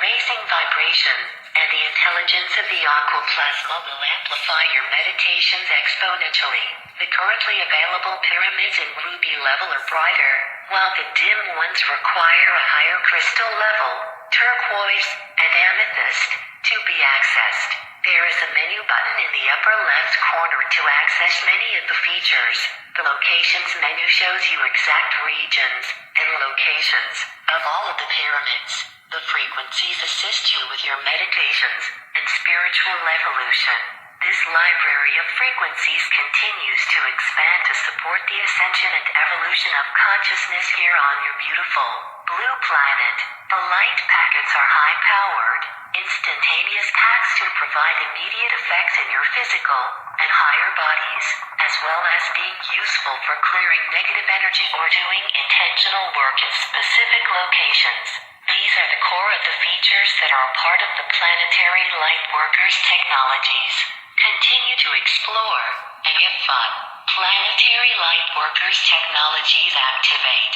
raising vibration, and the intelligence of the aquaplasma will amplify your meditations exponentially. The currently available pyramids in ruby level are brighter, while the dim ones require a higher crystal level, turquoise, and amethyst, to be accessed. There is a menu button in the upper left corner to access many of the features. The locations menu shows you exact regions and locations of all of the pyramids. The frequencies assist you with your meditations and spiritual evolution. This library of frequencies continues to expand to support the ascension and evolution of consciousness here on your beautiful blue planet. The light packets are high-powered, instantaneous packs to provide immediate effects in your physical and higher bodies, as well as being useful for clearing negative energy or doing intentional work at specific locations. These are the core of the features that are part of the Planetary Lightworkers technologies. Continue to explore and get fun. Planetary Lightworkers technologies activate.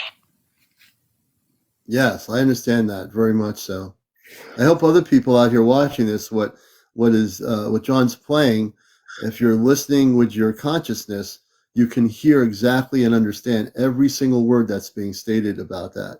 Yes, I understand that very much so. I hope other people out here watching this, what John's playing, if you're listening with your consciousness, you can hear exactly and understand every single word that's being stated about that.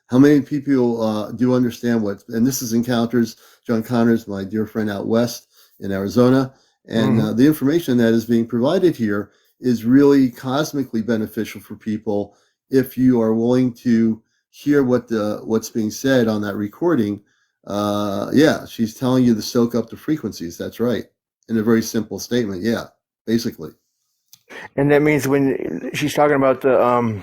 How many people do understand and this is Encounters. John Connors, my dear friend out west in Arizona, and the information that is being provided here is really cosmically beneficial for people if you are willing to hear what's being said on that recording. Yeah, she's telling you to soak up the frequencies. That's right. In a very simple statement. Yeah, basically. And that means when she's talking about the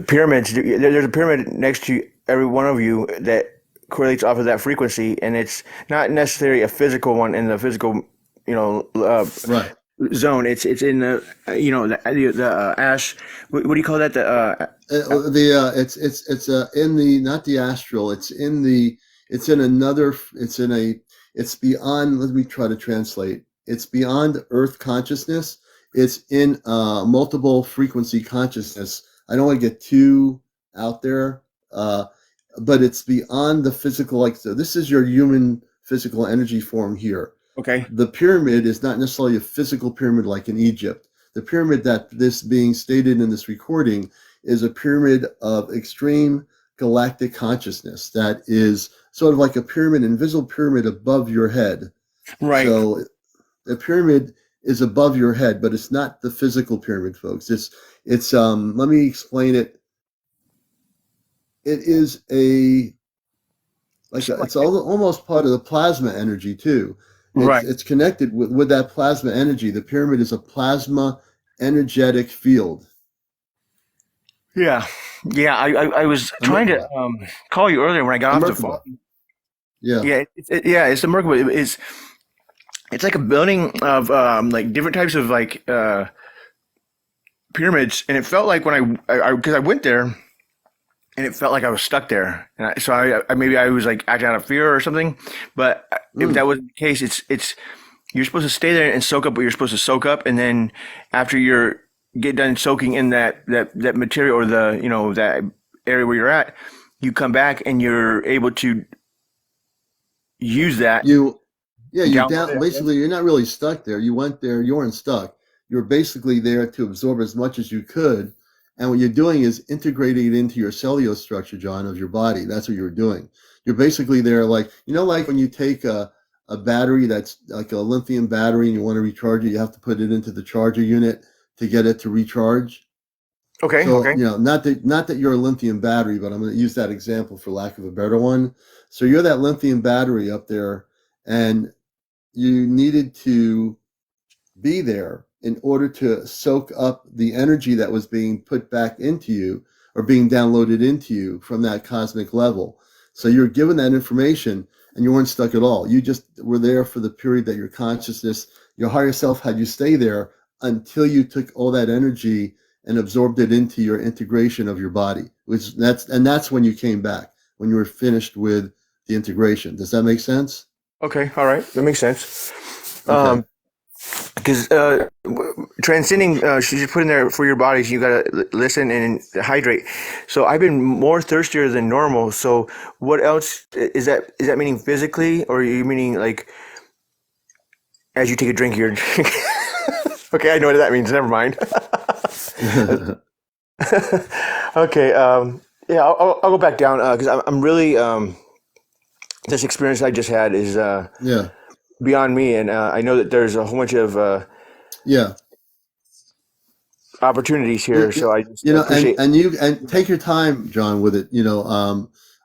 pyramids, there's a pyramid next to every one of you that correlates off of that frequency, and it's not necessarily a physical one in the physical, Right. zone. It's in the the ash. What do you call that? It's in the, not the astral. It's beyond. Let me try to translate. It's beyond Earth consciousness. It's in multiple frequency consciousness. I don't want to get too out there, but it's beyond the physical. So this is your human physical energy form here. Okay. The pyramid is not necessarily a physical pyramid like in Egypt. The pyramid that this being stated in this recording is a pyramid of extreme galactic consciousness that is sort of like a pyramid, invisible pyramid above your head. Right. So the pyramid is above your head, but it's not the physical pyramid, folks. It's let me explain it. It is it's almost part of the plasma energy too. Right. It's connected with that plasma energy. The pyramid is a plasma energetic field. Yeah, yeah. I was A Mer- trying to call you earlier when I got a off the phone. Merkaba. Yeah. Yeah, yeah. It's the Merkaba. It's like a building of like different types of like pyramids, and it felt like when I because I went there and it felt like I was stuck there, and I maybe I was like acting out of fear or something, but if Mm. that was the case, it's you're supposed to stay there and soak up what you're supposed to soak up, and then after you're get done soaking in that material or the that area where you're at, you come back and you're able to use that You, yeah, you're download down. it. Basically, you're not really stuck there. You went there. You weren't stuck. You're basically there to absorb as much as you could. And what you're doing is integrating it into your cellular structure, John, of your body. That's what you're doing. You're basically there, like, like when you take a battery that's like a lithium battery and you want to recharge it, you have to put it into the charger unit to get it to recharge. Okay, So, okay, not that you're a lithium battery, but I'm going to use that example for lack of a better one. So you're that lithium battery up there, and you needed to be there in order to soak up the energy that was being put back into you or being downloaded into you from that cosmic level. So you're given that information and you weren't stuck at all. You just were there for the period that your consciousness, your higher self had you stay there until you took all that energy and absorbed it into your integration of your body, that's when you came back, when you were finished with the integration. Does that make sense? okay. All right, that makes sense. Okay. Because transcending, she just put in there for your bodies. You gotta listen and hydrate. So I've been more thirstier than normal. So what else is that? Is that meaning physically, or are you meaning like as you take a drink, you're okay? I know what that means. Never mind. Okay. Yeah, I'll go back down because I'm really this experience I just had is Yeah. beyond me, and I know that there's a whole bunch of Yeah. opportunities you, here. So I just and appreciate. take your time, John, with it.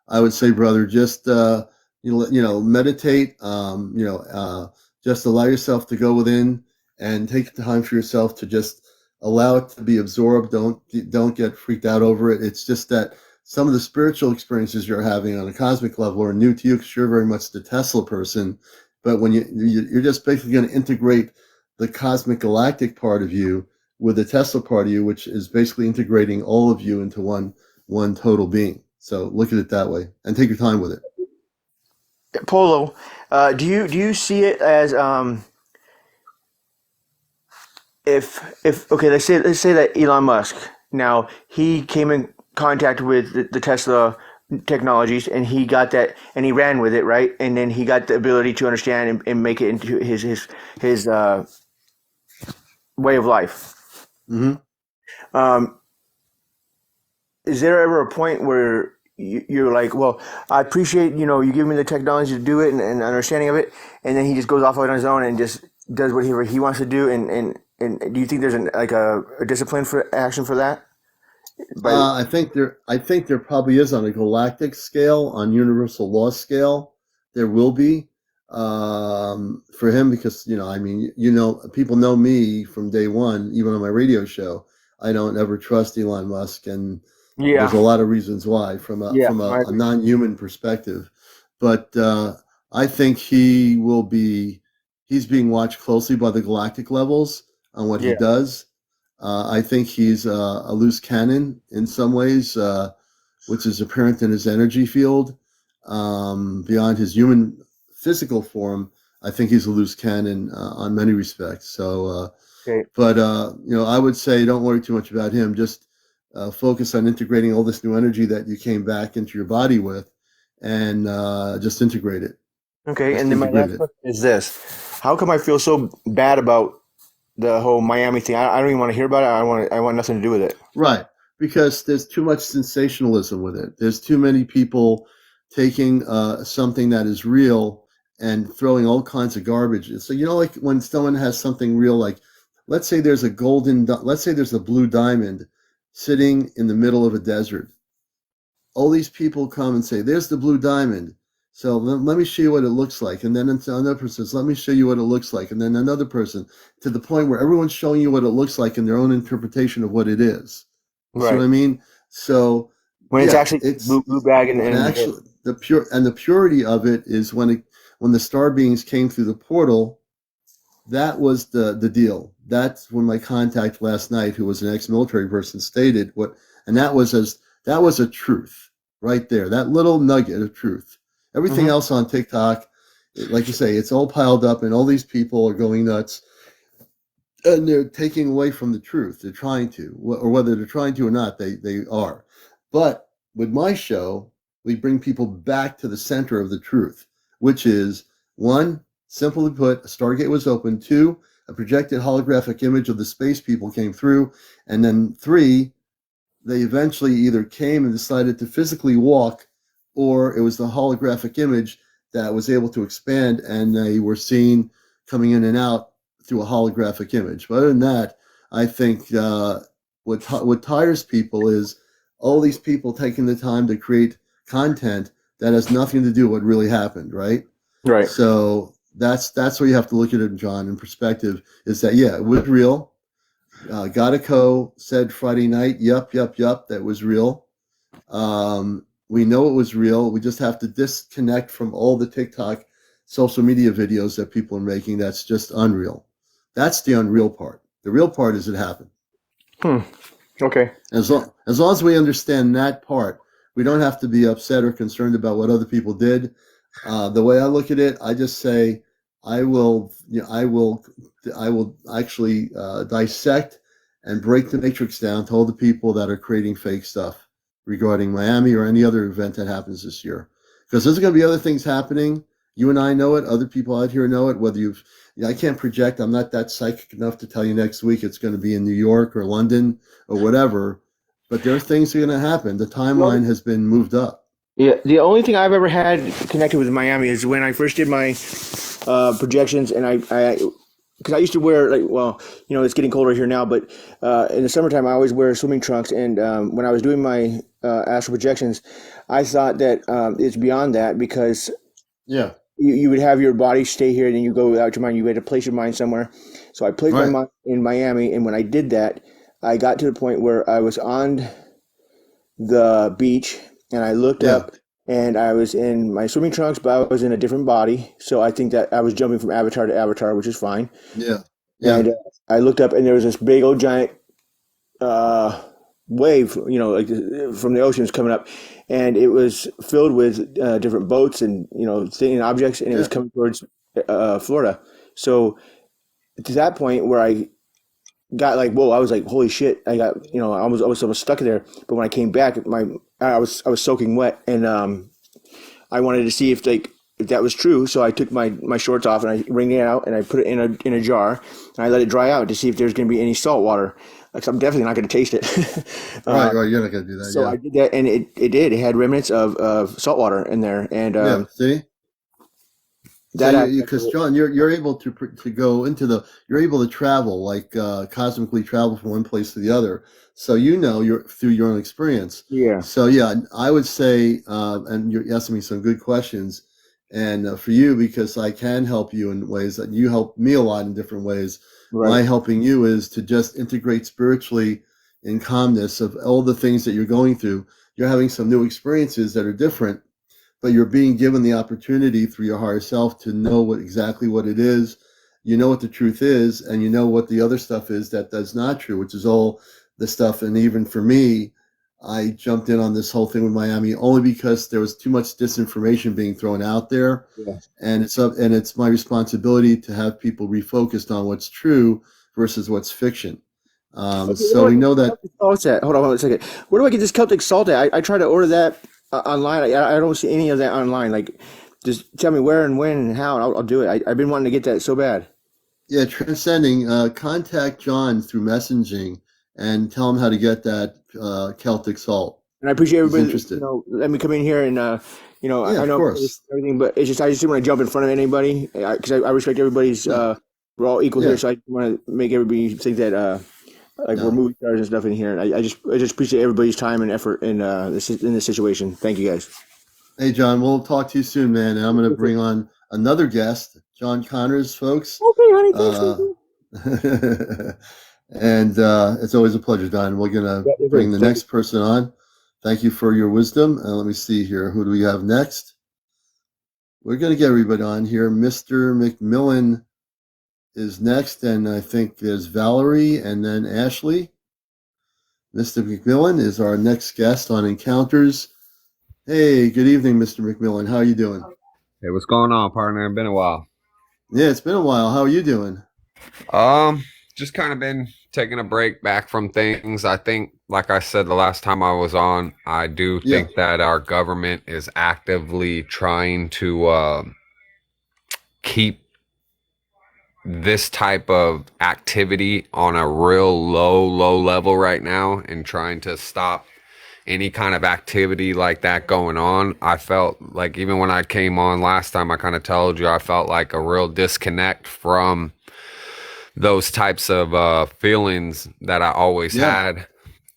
I would say, brother, just meditate. Just allow yourself to go within and take time for yourself to just allow it to be absorbed. Don't get freaked out over it. It's just that some of the spiritual experiences you're having on a cosmic level are new to you because you're very much the Tesla person. But when you're just basically going to integrate the cosmic galactic part of you with the Tesla part of you, which is basically integrating all of you into one total being. So look at it that way and take your time with it. Polo, do you see it as if okay, let's say that Elon Musk now he came in contact with the Tesla technologies and he got that and he ran with it, right, and then he got the ability to understand and make it into his way of life. Mm-hmm. Um, is there ever a point where you're like, well, I appreciate you give me the technology to do it and understanding of it, and then he just goes off on his own and just does whatever he wants to do, and do you think there's like a discipline for action for that? By I think there probably is on a galactic scale, on universal law scale. There will be for him because people know me from day one, even on my radio show. I don't ever trust Elon Musk, and there's Yeah, a lot of reasons why from a yeah, from I a agree. non-human perspective. But I think he's being watched closely by the galactic levels on what he Yeah, does. I think he's a loose cannon in some ways, which is apparent in his energy field. Beyond his human physical form, I think he's a loose cannon on many respects. So, okay, but I would say don't worry too much about him. Just focus on integrating all this new energy that you came back into your body with, and just integrate it. okay. Just And then my integrate last it. question is this: how come I feel so bad about the whole Miami thing? I don't even want to hear about it. I want nothing to do with it. Right. Because there's too much sensationalism with it. There's too many people taking something that is real and throwing all kinds of garbage. So, like when someone has something real, like let's say there's a blue diamond sitting in the middle of a desert. All these people come and say, "There's the blue diamond." So let me show you what it looks like. And then another person says, "Let me show you what it looks like." And then another person, to the point where everyone's showing you what it looks like in their own interpretation of what it is. You see what Right. I mean? So When it's yeah, actually it's blue bag and and actually the purity of it is when the star beings came through the portal. That was the deal. That's when my contact last night, who was an ex-military person, stated what, and that was a truth right there. That little nugget of truth. Everything Mhm. else on TikTok, like you say, it's all piled up, and all these people are going nuts, and they're taking away from the truth. They're trying to, or whether they're trying to or not, they are. But with my show, we bring people back to the center of the truth, which is one, simply put, a stargate was open. Two, a projected holographic image of the space people came through, and then three, they eventually either came and decided to physically walk, or it was the holographic image that was able to expand, and they were seen coming in and out through a holographic image. But other than that, I think what tires people is all these people taking the time to create content that has nothing to do with what really happened, right? Right. So that's where you have to look at it, John, in perspective. Is that yeah, it was real. Godico said Friday night, yup, that was real. We know it was real. We just have to disconnect from all the TikTok social media videos that people are making. That's just unreal. That's the unreal part. The real part is it happened. Okay. As long as we understand that part, we don't have to be upset or concerned about what other people did. The way I look at it, I just say I will, I will actually dissect and break the matrix down to all the people that are creating fake stuff regarding Miami or any other event that happens this year. Because there's going to be other things happening. You and I know it. Other people out here know it. Whether you've, I can't project. I'm not that psychic enough to tell you next week it's going to be in New York or London or whatever. But there are things that are going to happen. The timeline has been moved up. Yeah, the only thing I've ever had connected with Miami is when I first did my projections, and I because I used to wear like, well, it's getting colder here now, but in the summertime I always wear swimming trunks, and when I was doing my astral projections, I thought that it's beyond that because Yeah. you would have your body stay here, and then you go out your mind. You had to place your mind somewhere. So I placed my Right. mind in Miami, and when I did that, I got to the point where I was on the beach and I looked Yeah. up and I was in my swimming trunks, but I was in a different body. So I think that I was jumping from avatar to avatar, which is fine. Yeah. Yeah. And I looked up and there was this big old giant uh, wave, like from the oceans coming up, and it was filled with different boats and thing objects, and it was Yeah. coming towards Florida. So to that point where I got like, whoa, I was like, holy shit, I got, I was stuck there. But when I came back, I was soaking wet, and I wanted to see if that was true. So I took my shorts off and I wringed it out and I put it in a jar and I let it dry out to see if there's going to be any salt water. Like, I'm definitely not going to taste it. Right. Right. You're not going to do that. So Yeah. I did that, and it did. It had remnants of salt water in there, and Yeah. See. So that you aspect of because it. John, you're able to go into you're able to travel like cosmically travel from one place to the other. So you're through your own experience. Yeah, So yeah, I would say, and you're asking me some good questions, and for you because I can help you in ways that you help me a lot in different ways. right. My helping you is to just integrate spiritually in calmness of all the things that you're going through. You're having some new experiences that are different, but you're being given the opportunity through your higher self to know exactly what it is. You know what the truth is, and you know what the other stuff is that's not true, which is all the stuff. And even for me, I jumped in on this whole thing with Miami only because there was too much disinformation being thrown out there, Yeah. and it's my responsibility to have people refocused on what's true versus what's fiction. Okay, where So do I we get know this that. Celtic salt at? Hold on a second. Where do I get this Celtic salt at? I tried to order that online. I don't see any of that online. Like, just tell me where and when and how, and I'll do it. I've been wanting to get that so bad. Yeah, transcending. Contact John through messaging and tell him how to get that Celtic salt. And I appreciate He's everybody, interested. let me come in here and, Yeah, I of know course. everything, but it's just, I just didn't want to jump in front of anybody because I respect everybody's, No, we're all equal here. yeah, So I want to make everybody think that, like we're no. movie stars and stuff in here. And I just appreciate everybody's time and effort in this situation. Thank you guys. Hey, John, we'll talk to you soon, man. And I'm going to bring on another guest, John Connors, folks. Okay, honey, thanks, Uh, baby. And it's always a pleasure, Don. We're going to Yeah, you're bring good. the Thank you. next person on. Thank you for your wisdom. And let me see here. Who do we have next? We're going to get everybody on here. Mr. McMillan is next. And I think there's Valerie and then Ashley. Mr. McMillan is our next guest on Encounters. Hey, good evening, Mr. McMillan. How are you doing? Hey, what's going on, partner? It's been a while. Yeah, it's been a while. How are you doing? Um, just kind of been taking a break back from things. I think, like I said the last time I was on, I do Yeah, think that our government is actively trying to keep this type of activity on a real low level right now and trying to stop any kind of activity like that going on. I felt like even when I came on last time, I kind of told you I felt like a real disconnect from those types of feelings that I always yeah. had.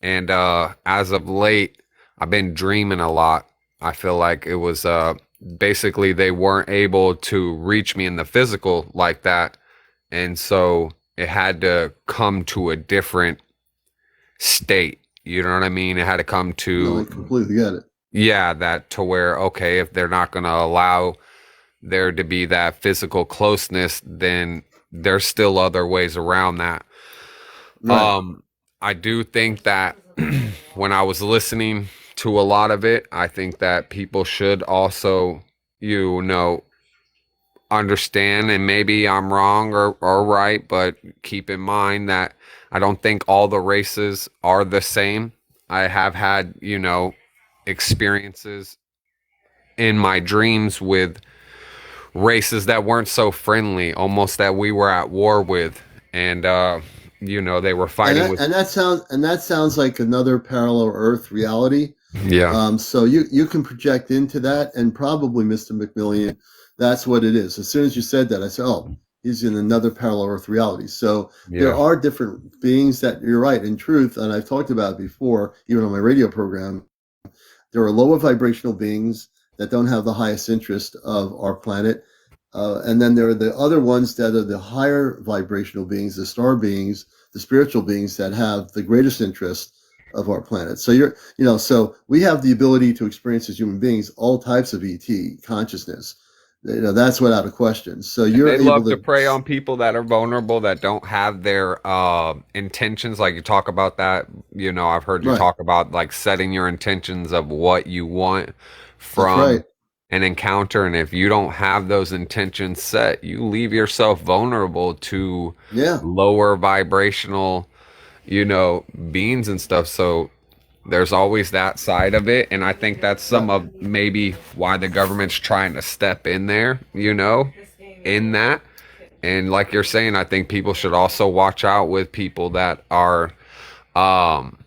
And as of late, I've been dreaming a lot. I feel like it was basically they weren't able to reach me in the physical like that. And so it had to come to a different state. You know what I mean? It had to come No, I to, completely get it. yeah, that to where, okay, if they're not going to allow there to be that physical closeness, then there's still other ways around that. Right. Um, I do think that when I was listening to a lot of it, I think that people should also, you know, understand, and maybe I'm wrong or right, but keep in mind that I don't think all the races are the same. I have had, you know, experiences in my dreams with races that weren't so friendly, almost that we were at war with. And you know, they were And fighting with, that sounds like another parallel Earth reality. yeah. So you can project into that, and probably, Mr. McMillian, that's what it is. As soon as you said that, I said, "Oh, he's in another parallel Earth reality." So there Yeah. are different beings that you're right. In truth, and I've talked about it before, even on my radio program. There are lower vibrational beings that don't have the highest interest of our planet. And then there are the other ones that are the higher vibrational beings, the star beings, the spiritual beings that have the greatest interest of our planet. So so we have the ability to experience as human beings all types of ET consciousness. That's without a question. So And you're they able love to to, prey on people that are vulnerable, that don't have their intentions. Like you talk about that, you know, I've heard you right. talk about like setting your intentions of what you want That's right. from an encounter. And if you don't have those intentions set, you leave yourself vulnerable to Yeah. lower vibrational, you know, beings and stuff. So there's always that side of it. And I think that's Right. some of maybe why the government's trying to step in there, you know, in that. And like you're saying, I think people should also watch out with people that are um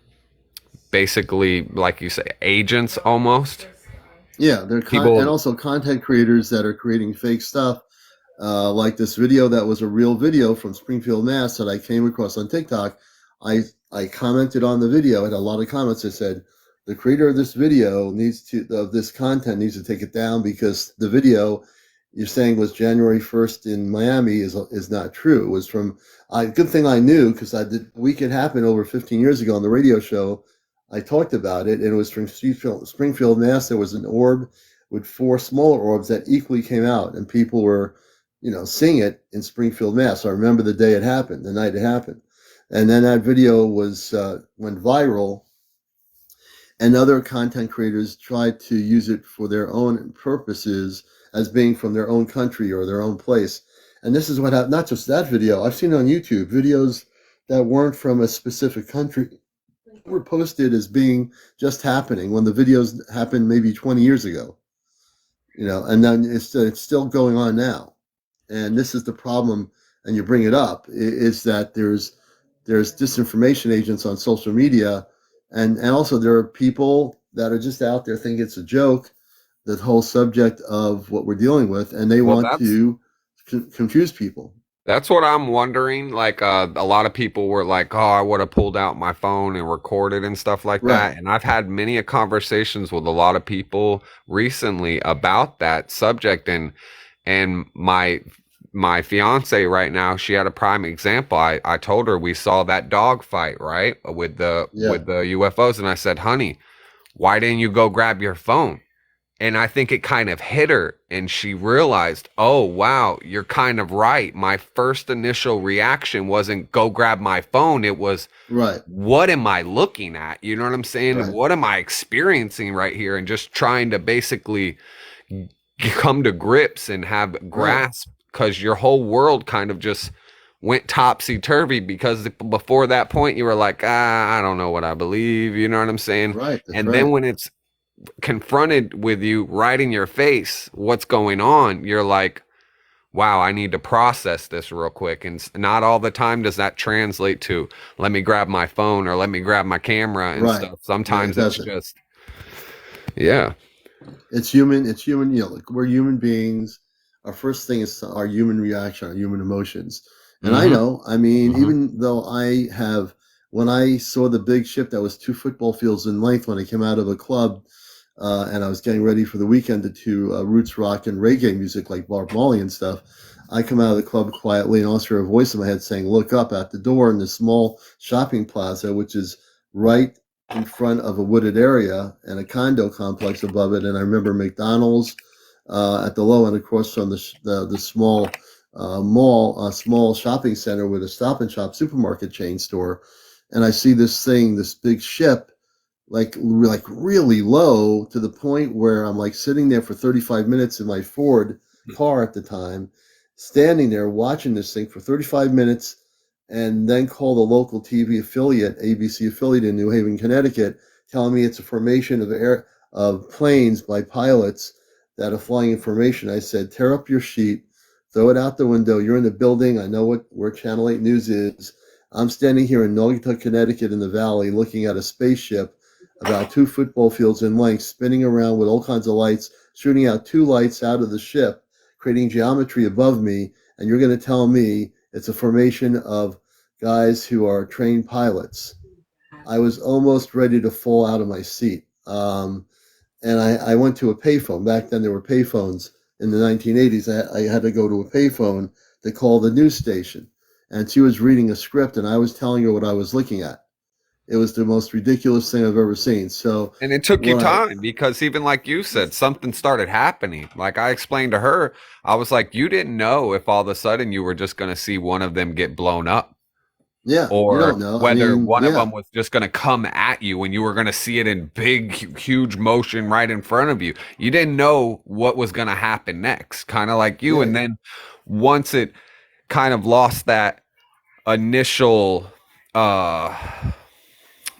basically, like you say, agents almost. Yeah. And People, also content creators that are creating fake stuff. Like this video that was a real video from Springfield, Mass. That I came across on TikTok. I commented on the video, and a lot of comments that said the creator of this video of this content needs to take it down because the video you're saying was January 1st in Miami is not true. It was from good thing I knew because I did Week It Happened over 15 years ago on the radio show. I talked about it, and it was from Springfield, Mass. There was an orb with four smaller orbs that equally came out, and people were seeing it in Springfield, Mass. I remember the day it happened, the night it happened. And then that video went viral, and other content creators tried to use it for their own purposes as being from their own country or their own place. And this is what happened, not just that video. I've seen on YouTube videos that weren't from a specific country were posted as being just happening when the videos happened maybe 20 years ago. And then it's still going on now. And this is the problem, and you bring it up, is that there's disinformation agents on social media, and also there are people that are just out there thinking it's a joke, the whole subject of what we're dealing with, and they well, want to confuse people. that's what I'm wondering. Like, a lot of people were like, "Oh, I would have pulled out my phone and recorded and stuff like Right. that." And I've had many a conversations with a lot of people recently about that subject, and my my fiance right now, she had a prime example. I told her we saw that dog fight, right? With the Yeah. UFOs. And I said, honey, why didn't you go grab your phone? And I think it kind of hit her and she realized, oh, wow, you're kind of right. My first initial reaction wasn't go grab my phone. It was, Right. what am I looking at? You know what I'm saying? Right. What am I experiencing right here? And just trying to basically come to grips and have grasp, because your whole world kind of just went topsy-turvy, because before that point you were like, I don't know what I believe. You know what I'm saying? Right. That's And right. then when it's confronted with you right in your face what's going on, you're like, wow, I need to process this real quick. And not all the time does that translate to let me grab my phone or let me grab my camera and Right. stuff. Sometimes Yeah, it's just, yeah. It's human. It's human. You know, like, we're human beings. Our first thing is our human reaction, our human emotions. And I Mhm. know, I mean, Mhm. even though when I saw the big ship that was 2 football fields in length when I came out of a club, and I was getting ready for the weekend to roots rock and reggae music like Bob Marley and stuff, I come out of the club quietly and also hear a voice in my head saying, "Look up," at the door in the small shopping plaza, which is right in front of a wooded area and a condo complex above it. And I remember McDonald's at the low end across from the small mall, small shopping center with a Stop and Shop supermarket chain store. And I see this big ship, like really low, to the point where I'm like sitting there for 35 minutes in my Ford car at the time, standing there watching this thing for 35 minutes, and then call the local TV affiliate, ABC affiliate in New Haven, Connecticut, telling me it's a formation of planes by pilots that are flying information. I said, tear up your sheet, throw it out the window. You're in the building. I know where Channel 8 News is. I'm standing here in Naugatuck, Connecticut in the valley looking at a spaceship about 2 football fields in length, spinning around with all kinds of lights, shooting out 2 lights out of the ship, creating geometry above me. And you're going to tell me it's a formation of guys who are trained pilots. I was almost ready to fall out of my seat. And I went to a payphone. Back then, there were payphones in the 1980s. I had to go to a payphone to call the news station. And she was reading a script, and I was telling her what I was looking at. It was the most ridiculous thing I've ever seen. So, And it took you what I, time, because even like you said, something started happening. Like I explained to her, I was like, you didn't know if all of a sudden you were just going to see one of them get blown up, yeah, you or don't know. I whether mean, one of yeah, them was just going to come at you and you were going to see it in big, huge motion right in front of you. You didn't know what was going to happen next, kind of like you. yeah, And then once it kind of lost that initial, uh,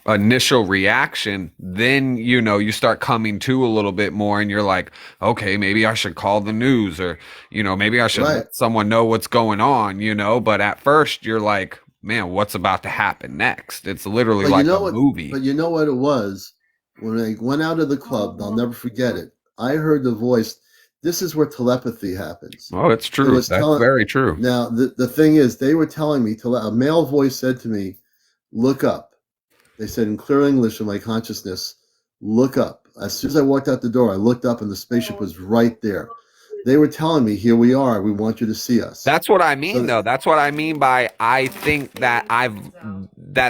initial reaction, then you start coming to a little bit more, and you're like, okay, maybe I should call the news, or maybe I should right. let someone know what's going on. But at first you're like, man, what's about to happen next? It's literally But you like know a what? movie. But you know what it was? When I went out of the club, I'll never forget it. I heard the voice. This is where telepathy happens. Oh, it's It true. was That's telling. very true. Now the thing is, they were telling me to. A male voice said to me, "Look up." They said in clear English in my consciousness, "Look up." As soon as I walked out the door, I looked up, and the spaceship was right there. They were telling me, "Here we are. We want you to see us." That's what I mean, So though. That's what I mean by, I think that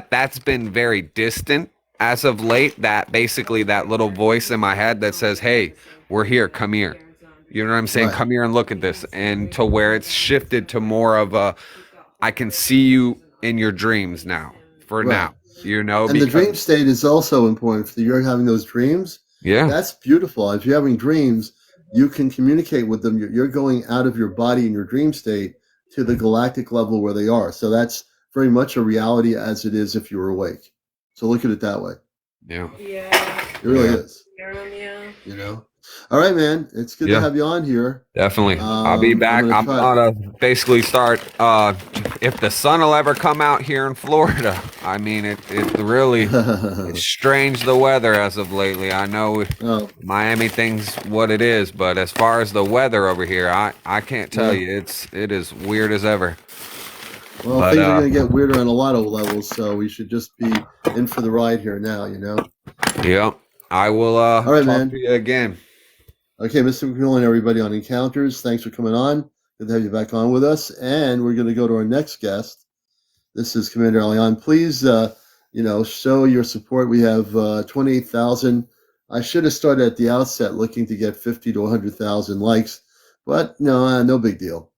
that's been very distant as of late. That basically that little voice in my head that says, "Hey, we're here. Come here." You know what I'm saying? right, Come here and look at this. And to where it's shifted to more of a, I can see you in your dreams now. For right. now, And the because dream state is also important. If you're having those dreams, yeah, that's beautiful. If you're having dreams, you can communicate with them. You're going out of your body in your dream state to the galactic level where they are. So that's very much a reality as it is if you're awake. So look at it that way. yeah, It really yeah, is. You know. All right, man. It's good to yeah. have you on here. Definitely. I'll be I'm back. gonna I'm try. gonna basically start if the sun will ever come out here in Florida. I mean it really, it's strange, the weather as of lately. I know Oh, Miami thing's what it is, but as far as the weather over here, I can't tell yeah. you. It is weird as ever. Well, But things are going to get weirder on a lot of levels, so we should just be in for the ride here now, you know? yeah, I will All right, talk to man. you again. Okay, Mr. McMillan, everybody on Encounters, thanks for coming on. Good to have you back on with us. And we're going to go to our next guest. This is CmdrAleon. Please, show your support. We have 28,000. I should have started at the outset looking to get 50 to 100,000 likes, but no big deal.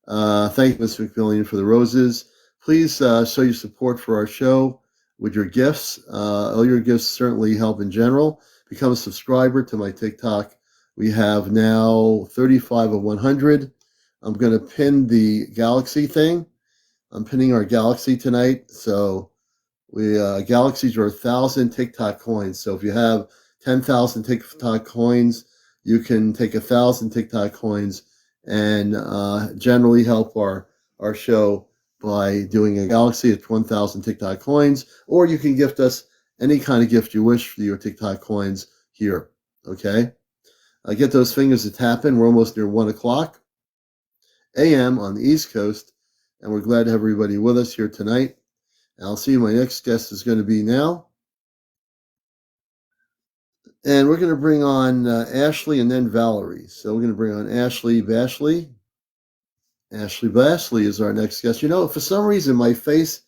Thank you, Ms. McMillian, for the roses. Please show your support for our show with your gifts. All your gifts certainly help in general. Become a subscriber to my TikTok. We have now 35 of 100. I'm going to pin the Galaxy thing. I'm pinning our Galaxy tonight. So we galaxies are 1,000 TikTok coins. So if you have 10,000 TikTok coins, you can take 1,000 TikTok coins and generally help our show by doing a galaxy at 1,000 TikTok coins, or you can gift us any kind of gift you wish for your TikTok coins here. Okay, get those fingers to tapping. We're almost near 1 o'clock a.m. on the East Coast, and we're glad to have everybody with us here tonight. And I'll see you. My next guest is going to be now. And we're going to bring on Ashley and then Valerie. So we're going to bring on Ashley Bashley. Ashley Bashley is our next guest. For some reason, my face,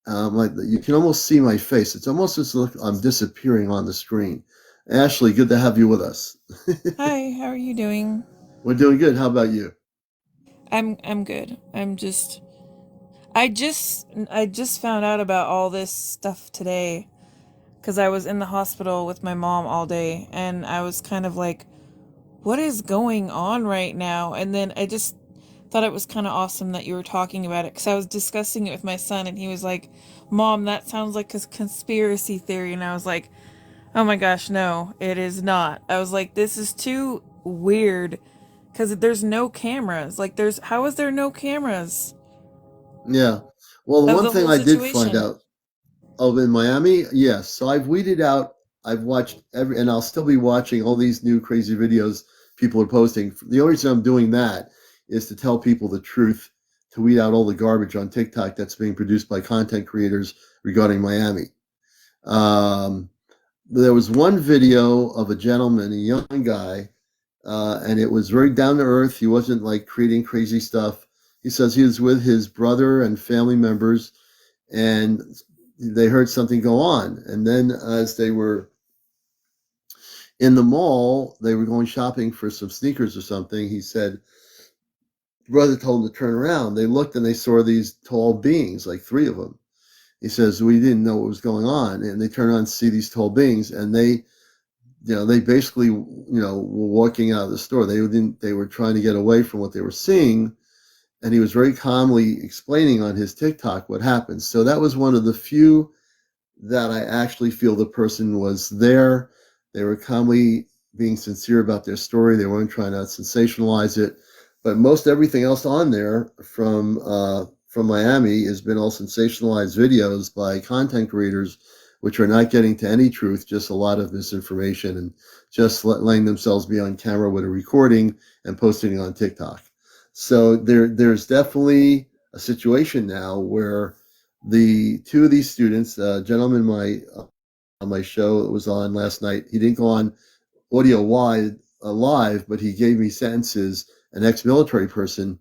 you can almost see my face. It's almost as if I'm disappearing on the screen. Ashley, good to have you with us. Hi, how are you doing? We're doing good. How about you? I'm good. I just found out about all this stuff today because I was in the hospital with my mom all day and I was kind of like, what is going on right now? And then I just thought it was kind of awesome that you were talking about it because I was discussing it with my son and he was like, Mom, that sounds like a conspiracy theory. And I was like, oh my gosh, no, it is not. I was like, this is too weird because there's no cameras. Like, how is there no cameras Yeah. Well, the of one the thing whole I did find situation? out in Miami, yes. So I've weeded out. I've watched and I'll still be watching all these new crazy videos people are posting. The only reason I'm doing that is to tell people the truth, to weed out all the garbage on TikTok that's being produced by content creators regarding Miami. Um, there was one video of a gentleman, a young guy, and it was very down to earth. He wasn't like creating crazy stuff. He says he was with his brother and family members, and they heard something go on. And then, as they were in the mall, they were going shopping for some sneakers or something. He said, brother told him to turn around. They looked and they saw these tall beings, like three of them. He says, we didn't know what was going on. And they turned on to see these tall beings, and they basically, were walking out of the store. They were trying to get away from what they were seeing. And he was very calmly explaining on his TikTok what happened. So that was one of the few that I actually feel the person was there. They were calmly being sincere about their story. They weren't trying to sensationalize it. But most everything else on there from Miami has been all sensationalized videos by content creators, which are not getting to any truth, just a lot of misinformation and just letting themselves be on camera with a recording and posting it on TikTok. So there's definitely a situation now where the two of these students, gentleman on my show that was on last night, he didn't go on audio wide live, but he gave me sentences. An ex-military person,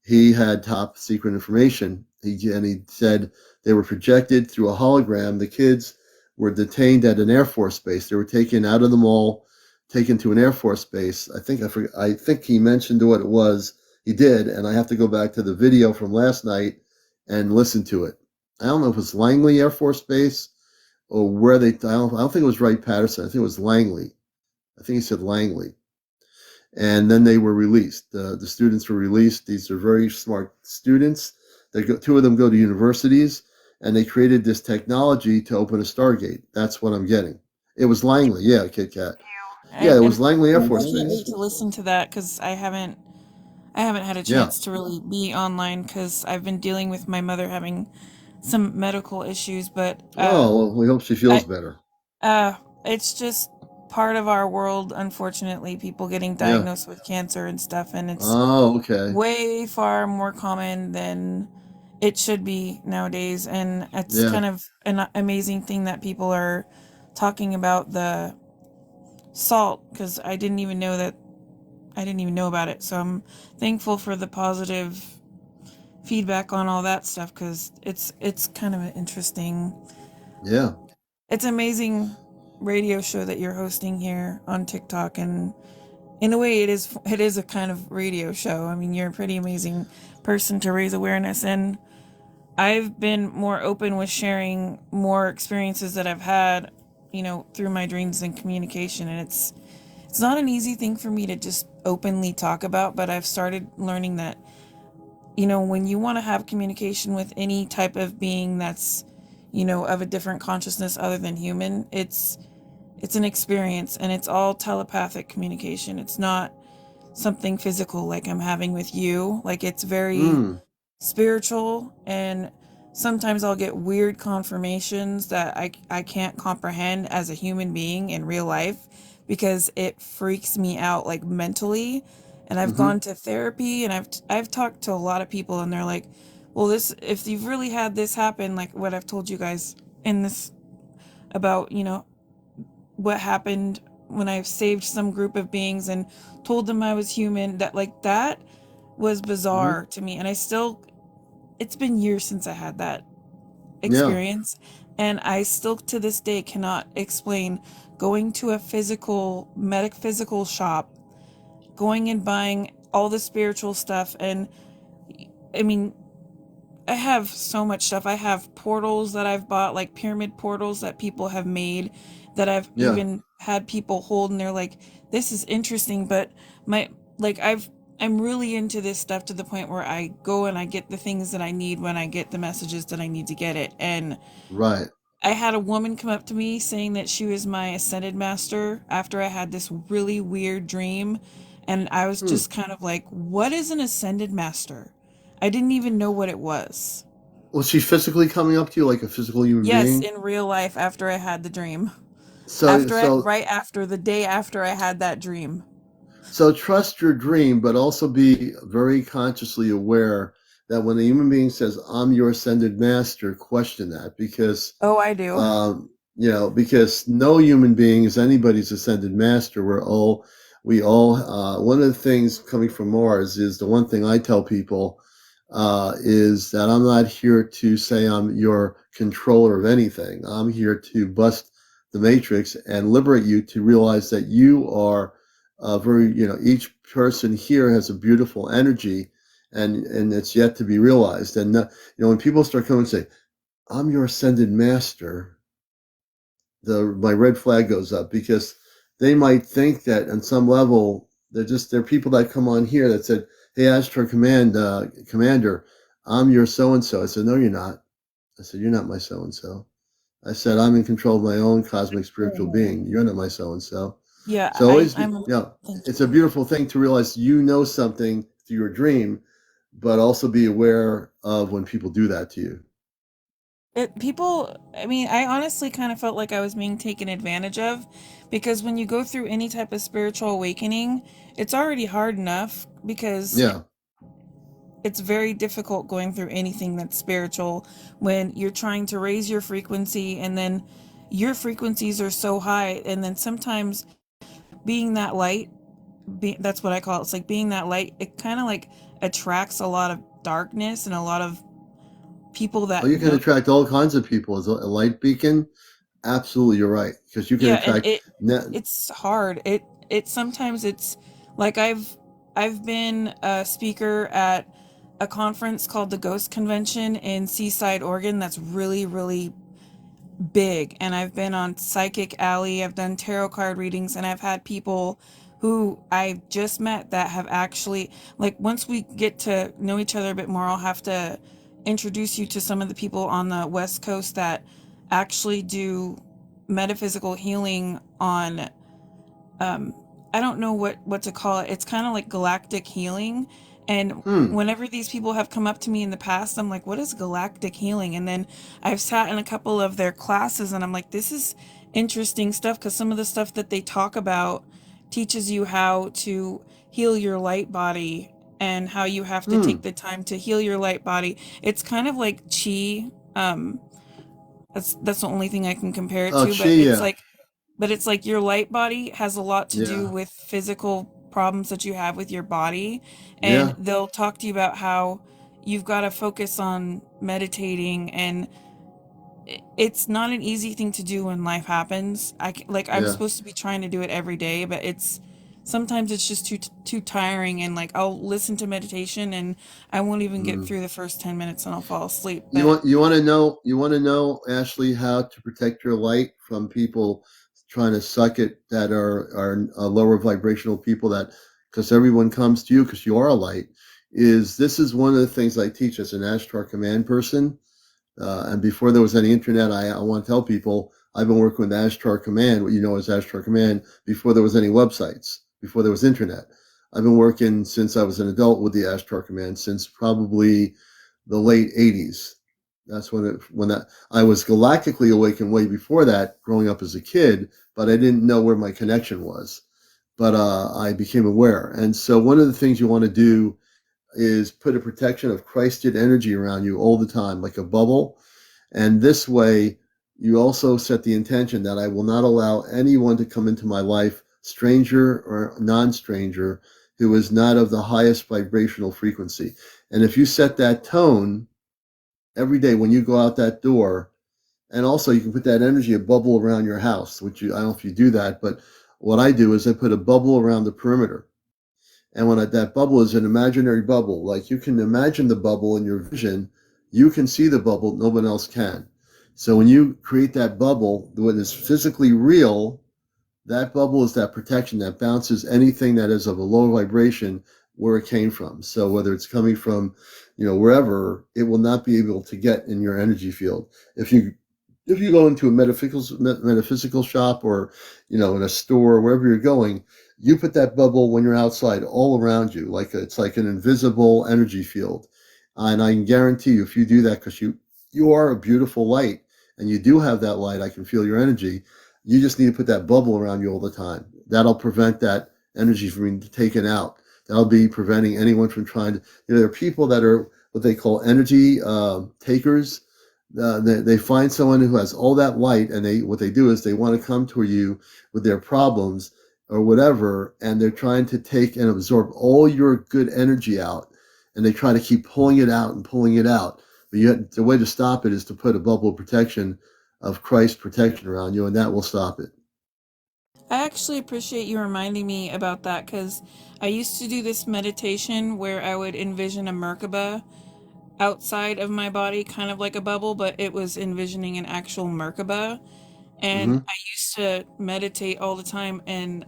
he had top secret information. He said they were projected through a hologram. The kids were detained at an Air Force base. They were taken out of the mall, taken to an Air Force base. I think he mentioned what it was. He did, and I have to go back to the video from last night and listen to it. I don't know if it's Langley Air Force Base or where I don't think it was Wright-Patterson. I think it was Langley. I think he said Langley. And then they were released. The students were released. These are very smart students. Two of them go to universities, and they created this technology to open a Stargate. That's what I'm getting. It was Langley, yeah, Kit Kat. Yeah, it was Langley Air I Force can't wait Base. to listen to that because I haven't had a Yeah. chance to really be online because I've been dealing with my mother having some medical issues. But Oh, well, we hope she feels I better. uh, it's just part of our world. Unfortunately, people getting Yeah. diagnosed with cancer and stuff, and it's Oh, okay. way far more common than it should be nowadays. And it's Yeah. kind of an amazing thing that people are talking about the salt because I didn't even know that. I didn't even know about it. So I'm thankful for the positive feedback on all that stuff because it's kind of an interesting. Yeah. It's an amazing radio show that you're hosting here on TikTok, and in a way, it is a kind of radio show. I mean, you're a pretty amazing person to raise awareness, and I've been more open with sharing more experiences that I've had, through my dreams and communication, and it's not an easy thing for me to just openly talk about, but I've started learning that, when you want to have communication with any type of being that's, of a different consciousness other than human, it's an experience and it's all telepathic communication. It's not something physical like I'm having with you. Like it's very Mm. spiritual, and sometimes I'll get weird confirmations that I can't comprehend as a human being in real life because it freaks me out like mentally. And I've Mm-hmm. gone to therapy and I've talked to a lot of people and they're like, well, this, if you've really had this happen, like what I've told you guys in this about, what happened when I saved some group of beings and told them I was human, that like that was Mm-hmm. bizarre to me. And I still, it's been years since I had that Yeah. experience, and I still to this day cannot explain going to a physical metaphysical shop, going and buying all the spiritual stuff. And I mean, I have so much stuff. I have portals that I've bought, like pyramid portals that people have made, that I've Yeah. even had people hold, and they're like, "This is interesting," but my like I'm really into this stuff to the point where I go and I get the things that I need when I get the messages that I need to get it. And Right. I had a woman come up to me saying that she was my ascended master after I had this really weird dream, and I was Hmm. just kind of like, "What is an ascended master?" I didn't even know what it was. Was she physically coming up to you like a physical human Yes, being? in real life after I had the dream. So so Right after the day after I had that dream. so trust your dream, but also be very consciously aware that when a human being says, "I'm your ascended master," question that because Oh, I do. because no human being is anybody's ascended master. We all, one of the things coming from Mars is the one thing I tell people is that I'm not here to say I'm your controller of anything. I'm here to bust the matrix and liberate you to realize that you are each person here has a beautiful energy and it's yet to be realized. And, when people start coming and say, I'm your ascended master, my red flag goes up because they might think that on some level they're people that come on here that said, "Hey, Astro Commander, I'm your so and so." I said, "No, you're not." I said, "You're not my so and so." I said, "I'm in control of my own cosmic spiritual being. You're not my so and so." Yeah, So always be, I'm thank it's a you. beautiful thing to realize you know something through your dream, but also be aware of when people do that to you. I mean, I honestly kind of felt like I was being taken advantage of because when you go through any type of spiritual awakening, it's already hard enough because Yeah. it's very difficult going through anything that's spiritual when you're trying to raise your frequency, and then your frequencies are so high, and then sometimes being that light, that's what I call it. It's like being that light, it kind of like attracts a lot of darkness and a lot of people Oh, that you can know. attract all kinds of people as a light beacon. Absolutely, you're right. Because you can Yeah, and attract. it's hard. It sometimes it's like I've been a speaker at a conference called the Ghost Convention in Seaside, Oregon. That's really, really big. And I've been on Psychic Alley. I've done tarot card readings, and I've had people who I've just met that have actually, like, once we get to know each other a bit more, I'll have to introduce you to some of the people on the West Coast that actually do metaphysical healing on, um, I don't know what to call it. It's kind of like galactic healing. And Hmm. whenever these people have come up to me in the past, I'm like, what is galactic healing? And then I've sat in a couple of their classes and I'm like, this is interesting stuff because some of the stuff that they talk about teaches you how to heal your light body and how you have to take Hmm. the time to heal your light body. It's kind of like chi. That's the only thing I can compare it Oh, to, Chi. Yeah. but it's like your light body has a lot to do Yeah. with physical problems that you have with your body, and Yeah, they'll talk to you about how you've got to focus on meditating, and it's not an easy thing to do when life happens. Like I'm yeah. supposed to be trying to do it every day, but it's sometimes it's just too tiring, and like I'll listen to meditation and I won't even get Mm. through the first 10 minutes and I'll fall asleep. You But want to know, Ashley, how to protect your light from people trying to suck it that are lower vibrational people, that because everyone comes to you because you are a light. This is one of the things I teach as an Ashtar Command person. And before there was any internet, I want to tell people I've been working with Ashtar Command, what you know as Ashtar Command, before there was any websites, before there was internet. I've been working since I was an adult with the Ashtar Command, since probably the late 80s. That's when that I was galactically awakened way before that, growing up as a kid, but I didn't know where my connection was. But I became aware. And so one of the things you want to do is put a protection of Christed energy around you all the time, like a bubble. And this way, you also set the intention that I will not allow anyone to come into my life, stranger or non stranger, who is not of the highest vibrational frequency. And if you set that tone every day when you go out that door, and also you can put that energy, a bubble around your house, which I don't know if you do that, but what I do is I put a bubble around the perimeter. And that bubble is an imaginary bubble, like you can imagine the bubble in your vision, you can see the bubble, no one else can. So when you create that bubble, when it's physically real, that bubble is that protection that bounces anything that is of a low vibration where it came from. So whether it's coming from, wherever, it will not be able to get in your energy field. If you go into a metaphysical shop, or in a store, wherever you're going, you put that bubble when you're outside all around you, it's like an invisible energy field. And I can guarantee you, if you do that, because you are a beautiful light, and you do have that light, I can feel your energy. You just need to put that bubble around you all the time. That'll prevent that energy from being taken out. That'll be preventing anyone from trying to. There are people that are what they call energy takers. They find someone who has all that light, and what they do is they want to come to you with their problems or whatever, and they're trying to take and absorb all your good energy out, and they try to keep pulling it out and pulling it out. But the way to stop it is to put a bubble of protection, of Christ protection around you, and that will stop it. I actually appreciate you reminding me about that, because I used to do this meditation where I would envision a Merkaba outside of my body, kind of like a bubble, but it was envisioning an actual Merkaba. And Mm-hmm. I used to meditate all the time and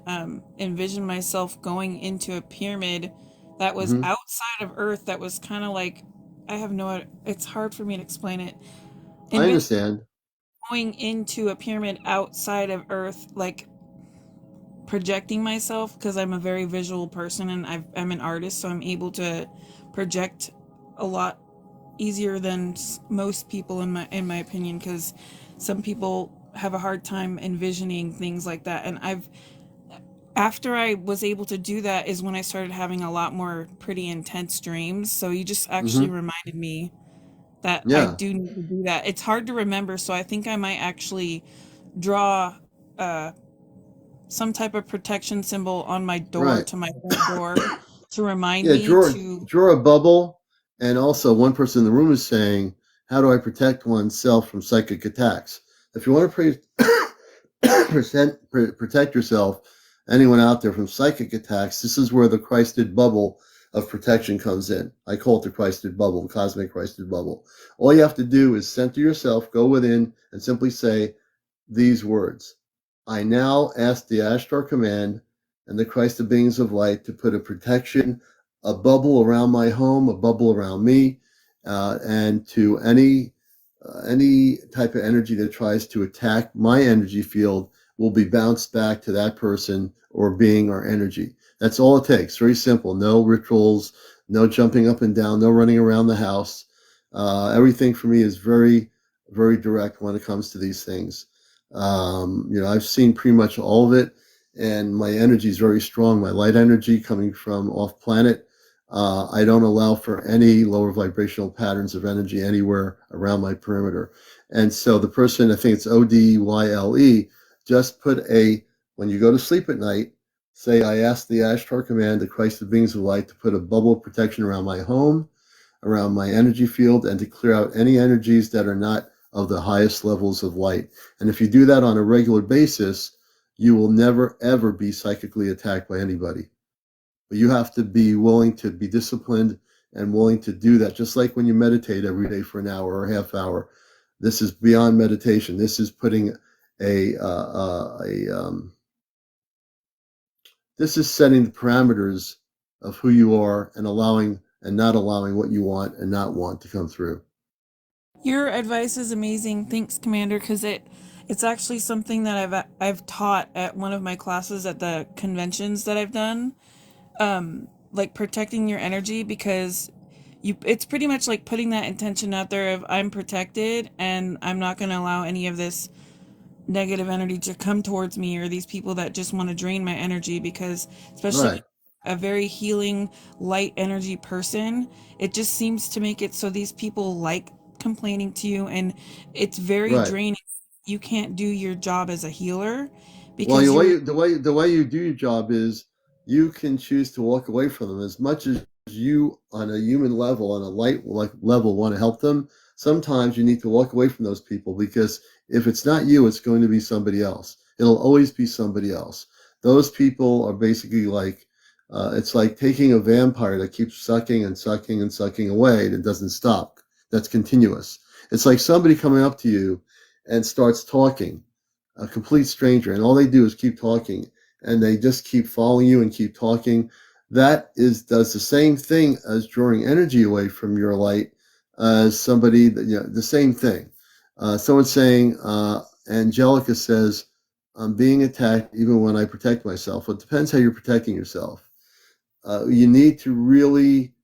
envision myself going into a pyramid that was Mm-hmm. outside of Earth, that was kind of like, I have no, it's hard for me to explain it. I Envision understand. going into a pyramid outside of Earth, like projecting myself, because I'm a very visual person and I'm an artist, so I'm able to project a lot easier than most people, in my opinion, because some people have a hard time envisioning things like that. And after I was able to do that is when I started having a lot more pretty intense dreams. So you just actually Mm-hmm. reminded me that I Yeah. do need to do that. It's hard to remember, so I think I might actually draw uh some type of protection symbol on my door, Right. to my front door, to remind Yeah. me Draw to. draw a bubble, and also one person in the room is saying, "How do I protect oneself from psychic attacks?" If you want to protect yourself, anyone out there, from psychic attacks, this is where the Christed bubble of protection comes in. I call it the Christed bubble, the cosmic Christed bubble. All you have to do is center yourself, go within, and simply say these words: I now ask the Ashtar Command and the Christed beings of light to put a protection, a bubble around my home, a bubble around me, and to any type of energy that tries to attack my energy field will be bounced back to that person or being or energy. That's all it takes. Very simple. No rituals, no jumping up and down, no running around the house. Everything for me is very, very direct when it comes to these things. I've seen pretty much all of it, and my energy is very strong. My light energy coming from off planet, I don't allow for any lower vibrational patterns of energy anywhere around my perimeter. And so the person, I think it's ODYLE, just when you go to sleep at night, say, I ask the Ashtar command, the Christ of beings of light, to put a bubble of protection around my home, around my energy field, and to clear out any energies that are not of the highest levels of light. And if you do that on a regular basis, you will never, ever be psychically attacked by anybody. But you have to be willing to be disciplined and willing to do that, just like when you meditate every day for an hour or a half hour. This is beyond meditation. This is putting a this is setting the parameters of who you are and allowing and not allowing what you want and not want to come through. Your advice is amazing. Thanks, Commander, because it's actually something that I've taught at one of my classes at the conventions that I've done. Like protecting your energy, because it's pretty much like putting that intention out there of I'm protected and I'm not going to allow any of this negative energy to come towards me, or these people that just want to drain my energy, because especially when Right, you're a very healing light energy person, it just seems to make it so these people like complaining to you, and it's very right. draining. You can't do your job as a healer Well, because you're the way you do your job is you can choose to walk away from them as much as you, on a human level, on a light like level, want to help them. Sometimes you need to walk away from those people because if it's not you, it's going to be somebody else. It'll always be somebody else. Those people are basically like it's like taking a vampire that keeps sucking and sucking and sucking away that doesn't stop. That's continuous. It's like somebody coming up to you and starts talking, a complete stranger, and all they do is keep talking, and they just keep following you and keep talking. That is does the same thing as drawing energy away from your light as somebody that, the same thing. Someone's saying, Angelica says, I'm being attacked even when I protect myself. Well, it depends how you're protecting yourself. You need to really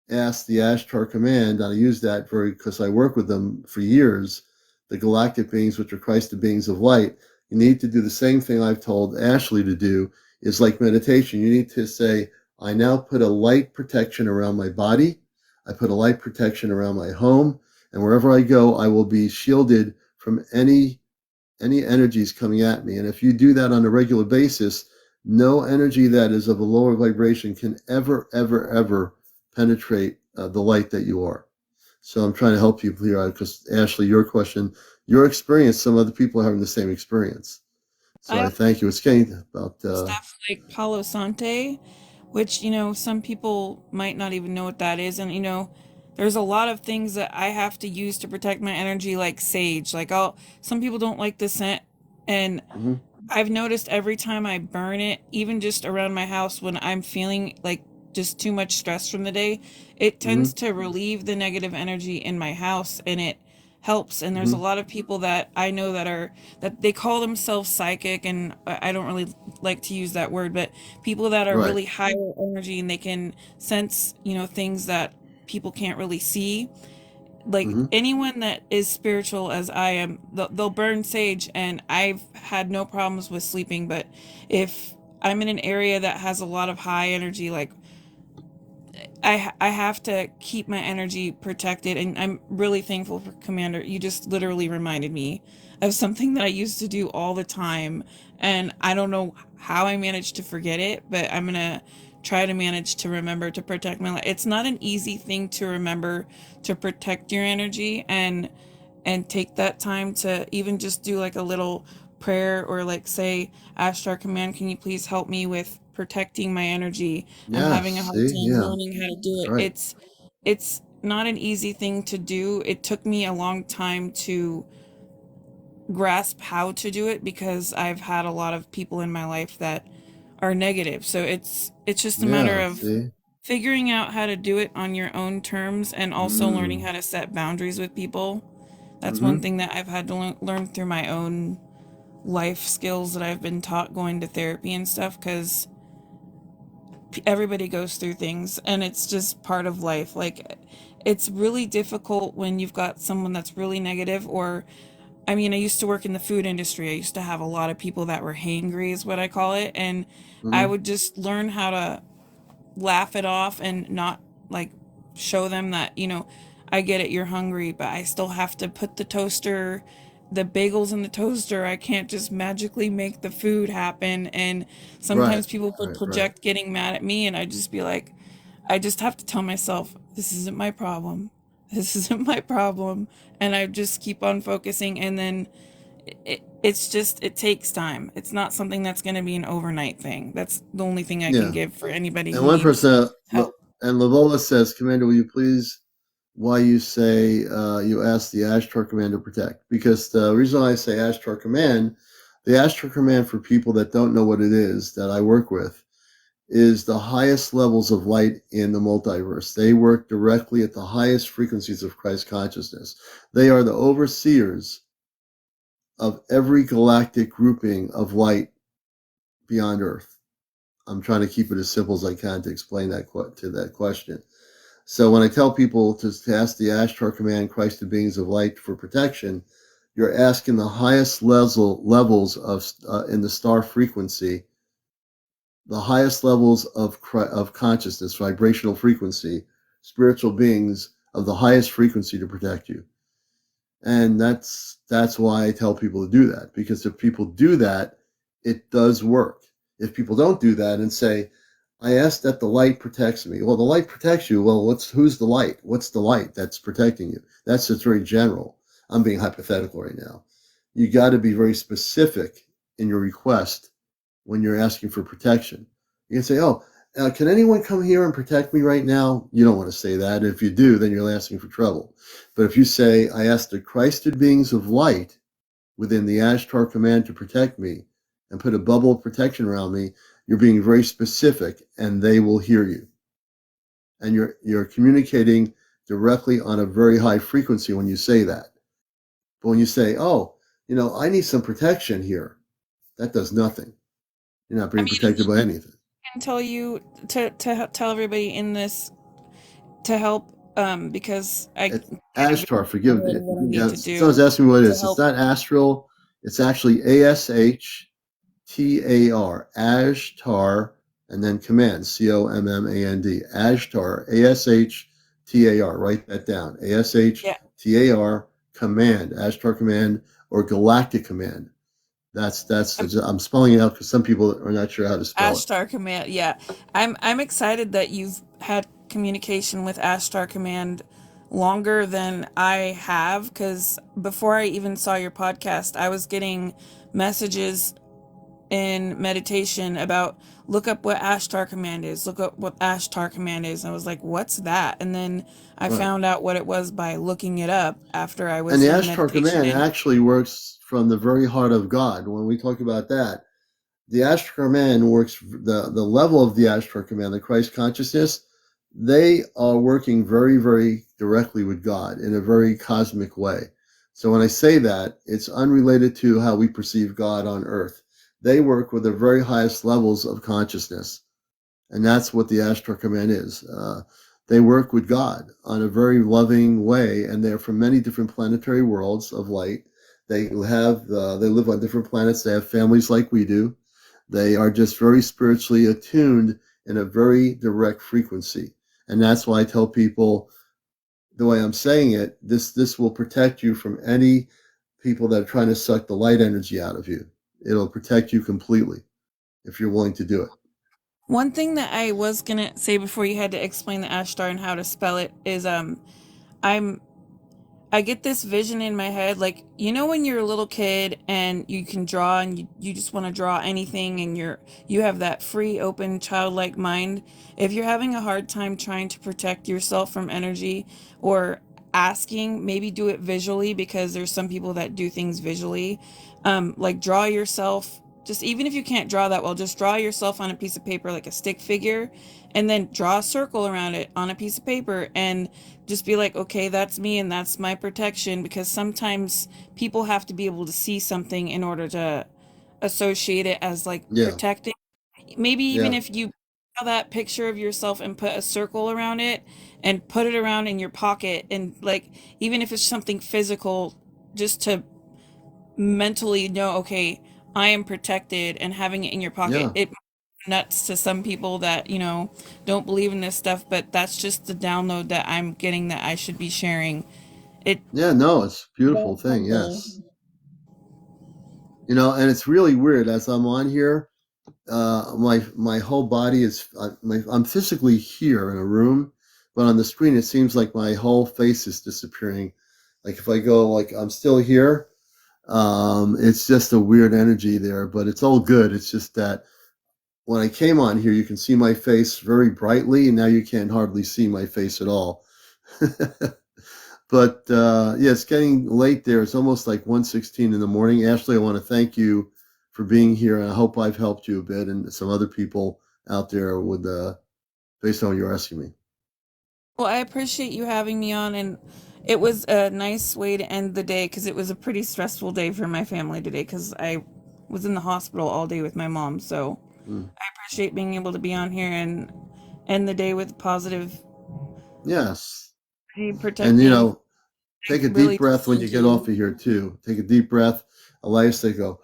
ask the Ashtar command, and I use that very because I work with them for years, the galactic beings, which are Christ the beings of light. You need to do the same thing I've told Ashley to do, is like meditation. You need to say, I now put a light protection around my body. I put a light protection around my home. And wherever I go, I will be shielded from any energies coming at me. And if you do that on a regular basis, no energy that is of a lower vibration can ever, ever, ever penetrate the light that you are. So I'm trying to help you clear out because, Ashley, your question, your experience, some other people are having the same experience. So I I thank you. It's getting about, stuff like Palo Sante, which, some people might not even know what that is. And, there's a lot of things that I have to use to protect my energy, like sage. Like, some people don't like the scent. And mhm, I've noticed every time I burn it, even just around my house when I'm feeling like just too much stress from the day, it tends mhm, to relieve the negative energy in my house, and it helps. And there's a mhm, lot of people that I know that they call themselves psychic, and I don't really like to use that word, but people that are right. really higher energy and they can sense, things that people can't really see, like Mhm, anyone that is spiritual as I am, they'll burn sage, and I've had no problems with sleeping. But if I'm in an area that has a lot of high energy, like I have to keep my energy protected, and I'm really thankful for Commander. You just literally reminded me of something that I used to do all the time, and I don't know how I managed to forget it, but I'm gonna try to manage to remember to protect my life. It's not an easy thing to remember to protect your energy, and take that time to even just do like a little prayer, or like say, Ashtar command, can you please help me with protecting my energy? I'm having a yes. hard See, time yeah, learning how to do it. right. It's not an easy thing to do. It took me a long time to grasp how to do it, because I've had a lot of people in my life that are negative. So it's just a matter Yeah, of see. figuring out how to do it on your own terms, and also learning Mm, how to set boundaries with people. That's one mm-hmm, thing that I've had to learn through my own life skills that I've been taught going to therapy and stuff, because everybody goes through things, and it's just part of life. Like, it's really difficult when you've got someone that's really negative, or I mean, I used to work in the food industry. I used to have a lot of people that were hangry, is what I call it, and I mm-hmm, would just learn how to laugh it off and not like show them that, I get it, you're hungry, but I still have to put the toaster the bagels in the toaster. I can't just magically make the food happen. And Right, sometimes people will right. project getting mad at me, and I just be like, I just have to tell myself, this isn't my problem. This isn't my problem. And I just keep on focusing. And then it's just, it takes time. It's not something that's going to be an overnight thing. That's the only thing I can Yeah. give for anybody And who one needs person, help. and Lavola says, Commander, will you please, why you say you ask the Ashtar Command to protect? Because the reason I say Ashtar Command, the Ashtar Command, for people that don't know what it is that I work with, is the highest levels of light in the multiverse. They work directly at the highest frequencies of Christ consciousness. They are the overseers of every galactic grouping of light beyond Earth. I'm trying to keep it as simple as I can to explain that to that question. So when I tell people to ask the Ashtar Command, Christed beings of light for protection, you're asking the highest levels of in the star frequency, the highest levels of consciousness, vibrational frequency, spiritual beings of the highest frequency to protect you. And that's why I tell people to do that, because if people do that, it does work. If people don't do that and say, I ask that the light protects me. Well, the light protects you. Well, who's the light? What's the light that's protecting you? That's just very general. I'm being hypothetical right now. You got to be very specific in your request when you're asking for protection. You can say, oh, can anyone come here and protect me right now? You don't want to say that. If you do, then you're asking for trouble. But if you say, I ask the Christed beings of light within the Ashtar Command to protect me and put a bubble of protection around me, you're being very specific and they will hear you. And you're communicating directly on a very high frequency when you say that. But when you say, oh, I need some protection here, that does nothing. You're not I being mean, protected by anything. I can tell you to tell everybody in this to help, because I It's can't even Ashtar, forgive remember me. what I need Yeah, to someone's do asking me what it to is. It's help. not astral. It's actually ASHTAR, Ashtar, and then command, COMMAND, Ashtar, ASHTAR. Write that down. Yeah, ASHTAR, command, Ashtar command, or galactic command. That's. I'm I'm spelling it out because some people are not sure how to spell it. Ashtar Command. Yeah, I'm excited that you've had communication with Ashtar Command longer than I have, because before I even saw your podcast, I was getting messages in meditation about look up what Ashtar Command is, look up what Ashtar Command is. And I was like, what's that? And then I Right. found out what it was by looking it up after I And was the in Ashtar meditation. command And actually works from the very heart of God. When we talk about that, the Ashtar command works, the level of the Ashtar command, the Christ consciousness, they are working very, very directly with God in a very cosmic way. So when I say that, it's unrelated to how we perceive God on earth. They work with the very highest levels of consciousness. And that's what the Ashtar command is. They work with God on a very loving way, and they're from many different planetary worlds of light. They live on different planets. They have families like we do. They are just very spiritually attuned in a very direct frequency. And that's why I tell people the way I'm saying it, this will protect you from any people that are trying to suck the light energy out of you. It'll protect you completely if you're willing to do it. one thing that I was gonna say before you had to explain the Ashtar and how to spell it is I'm I get this vision in my head, like, when you're a little kid and you can draw and you just want to draw anything, and you have that free, open, childlike mind. If you're having a hard time trying to protect yourself from energy or asking, maybe do it visually, because there's some people that do things visually. Like draw yourself, just even if you can't draw that well, just draw yourself on a piece of paper like a stick figure, and then draw a circle around it on a piece of paper, and just be like, okay, that's me and that's my protection, because sometimes people have to be able to see something in order to associate it as like Yeah, protecting. Maybe even yeah, if you draw that picture of yourself and put a circle around it and put it around in your pocket, and like, even if it's something physical, just to mentally know, okay, I am protected, and having it in your pocket. yeah. It nuts to some people that, don't believe in this stuff, but that's just the download that I'm getting that I should be sharing. It Yeah, no, it's a beautiful Well, thing. humble. Yes. And it's really weird as I'm on here. My whole body is I'm physically here in a room, but on the screen it seems like my whole face is disappearing. Like if I go like I'm still here, it's just a weird energy there, but it's all good. It's just that when I came on here, you can see my face very brightly, and now you can't hardly see my face at all. But yeah, it's getting late there. It's almost like 1:16 in the morning. Ashley, I want to thank you for being here, and I hope I've helped you a bit, and some other people out there with based on what you're asking me. Well, I appreciate you having me on, and it was a nice way to end the day because it was a pretty stressful day for my family today because I was in the hospital all day with my mom. So Mm. I appreciate being able to be on here and end the day with positive Yes, and protecting. I take a deep really breath just when need you get off you. of here too. Take a deep breath. Elias, they go.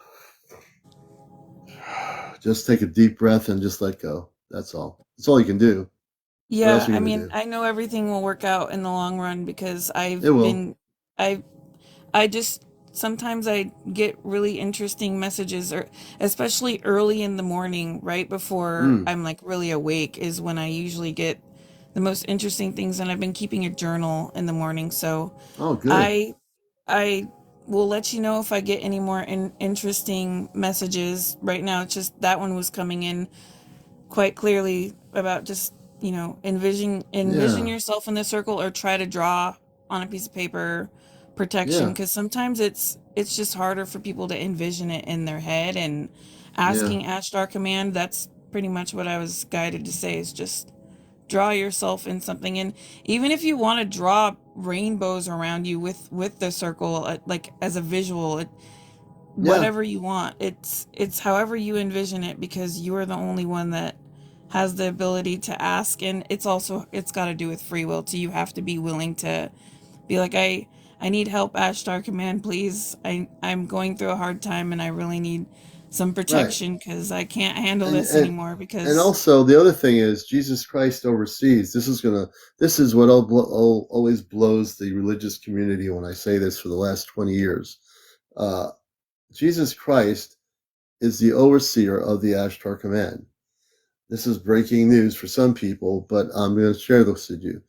Just take a deep breath and just let go. That's all. That's all you can do. What else Yeah, are you I gonna mean, do? I know everything will work out in the long run because It will. I I just sometimes I get really interesting messages or especially early in the morning, right before Mm. I'm like really awake is when I usually get the most interesting things, and I've been keeping a journal in the morning. So Oh, good. I I will let you know if I get any more interesting messages. Right now it's just that one was coming in quite clearly about just envision Yeah. yourself in the circle or try to draw on a piece of paper protection Yeah. because sometimes it's just harder for people to envision it in their head. And Yeah. asking Ashtar Command, that's pretty much what I was guided to say, is just draw yourself in something. And even if you want to draw rainbows around you with the circle, like as a visual, Yeah. whatever you want. It's however you envision it because you are the only one that has the ability to ask. And it's got to do with free will too. You have to be willing to be like, I need help, Ashtar Command, please. I'm going through a hard time and I really need some Right. protection because I can't handle And this and anymore and because also the other thing is Jesus Christ oversees. This is what always blows the religious community when I say this for the last 20 years. Uh, Jesus Christ is the overseer of the Ashtar Command. This is breaking news for some people, but I'm going to share this with you.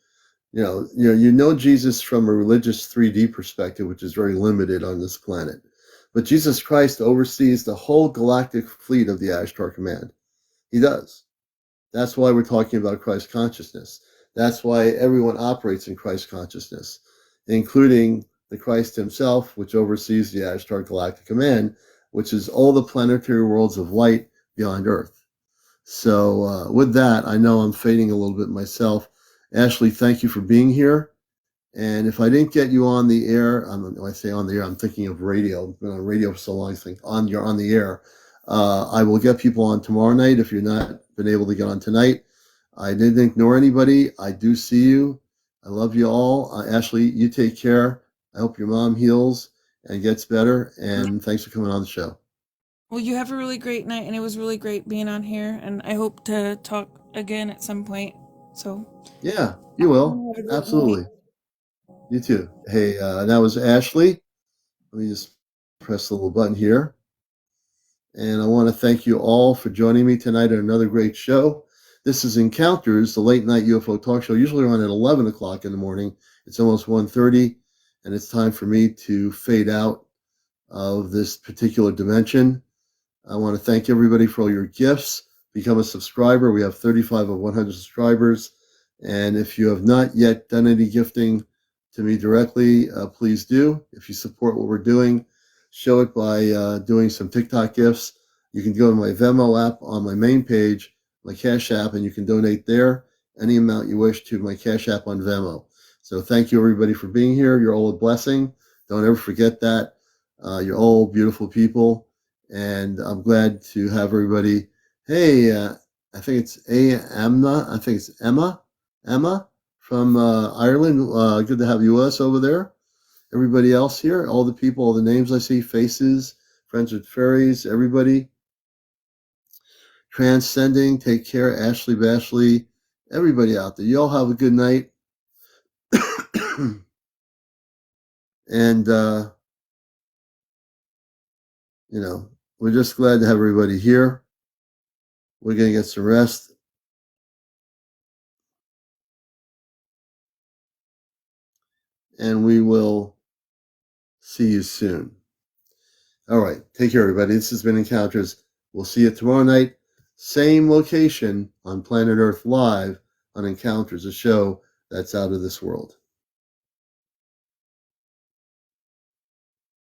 You know Jesus from a religious 3D perspective, which is very limited on this planet. But Jesus Christ oversees the whole galactic fleet of the Ashtar Command. He does. That's why we're talking about Christ consciousness. That's why everyone operates in Christ consciousness, including the Christ himself, which oversees the Ashtar Galactic Command, which is all the planetary worlds of light beyond Earth. So, with that, I know I'm fading a little bit myself. Ashley, thank you for being here. And if I didn't get you on the air, when I say on the air, I'm thinking of radio. I've been on radio for so long, I think you're on the air. I will get people on tomorrow night if you're not been able to get on tonight. I didn't ignore anybody. I do see you. I love you all. Ashley, you take care. I hope your mom heals and gets better. And thanks for coming on the show. well, you have a really great night, and it was really great being on here, and I hope to talk again at some point. So, Yeah, you will. have a great night. Absolutely. You too. Hey, that was Ashley. Let me just press the little button here. And I want to thank you all for joining me tonight on another great show. This is Encounters, the late night UFO talk show, usually on at 11 o'clock in the morning. It's almost 1:30, and it's time for me to fade out of this particular dimension. I want to thank everybody for all your gifts. Become a subscriber. We have 35 of 100 subscribers. And if you have not yet done any gifting to me directly, please do. If you support what we're doing, show it by doing some TikTok gifts. You can go to my Venmo app on my main page, my Cash App, and you can donate there any amount you wish to my Cash App on Venmo. So thank you, everybody, for being here. You're all a blessing. Don't ever forget that. You're all beautiful people, and I'm glad to have everybody. Hey, I think it's Amna. I think it's Emma from Ireland. Good to have you with us over there. Everybody else here, all the people, all the names I see, faces, friends with fairies, everybody. Transcending, take care, Ashley Bashley, everybody out there. You all have a good night. And we're just glad to have everybody here. We're going to get some rest. And we will see you soon. All right. Take care, everybody. This has been Encounters. We'll see you tomorrow night. Same location on Planet Earth Live on Encounters, a show that's out of this world.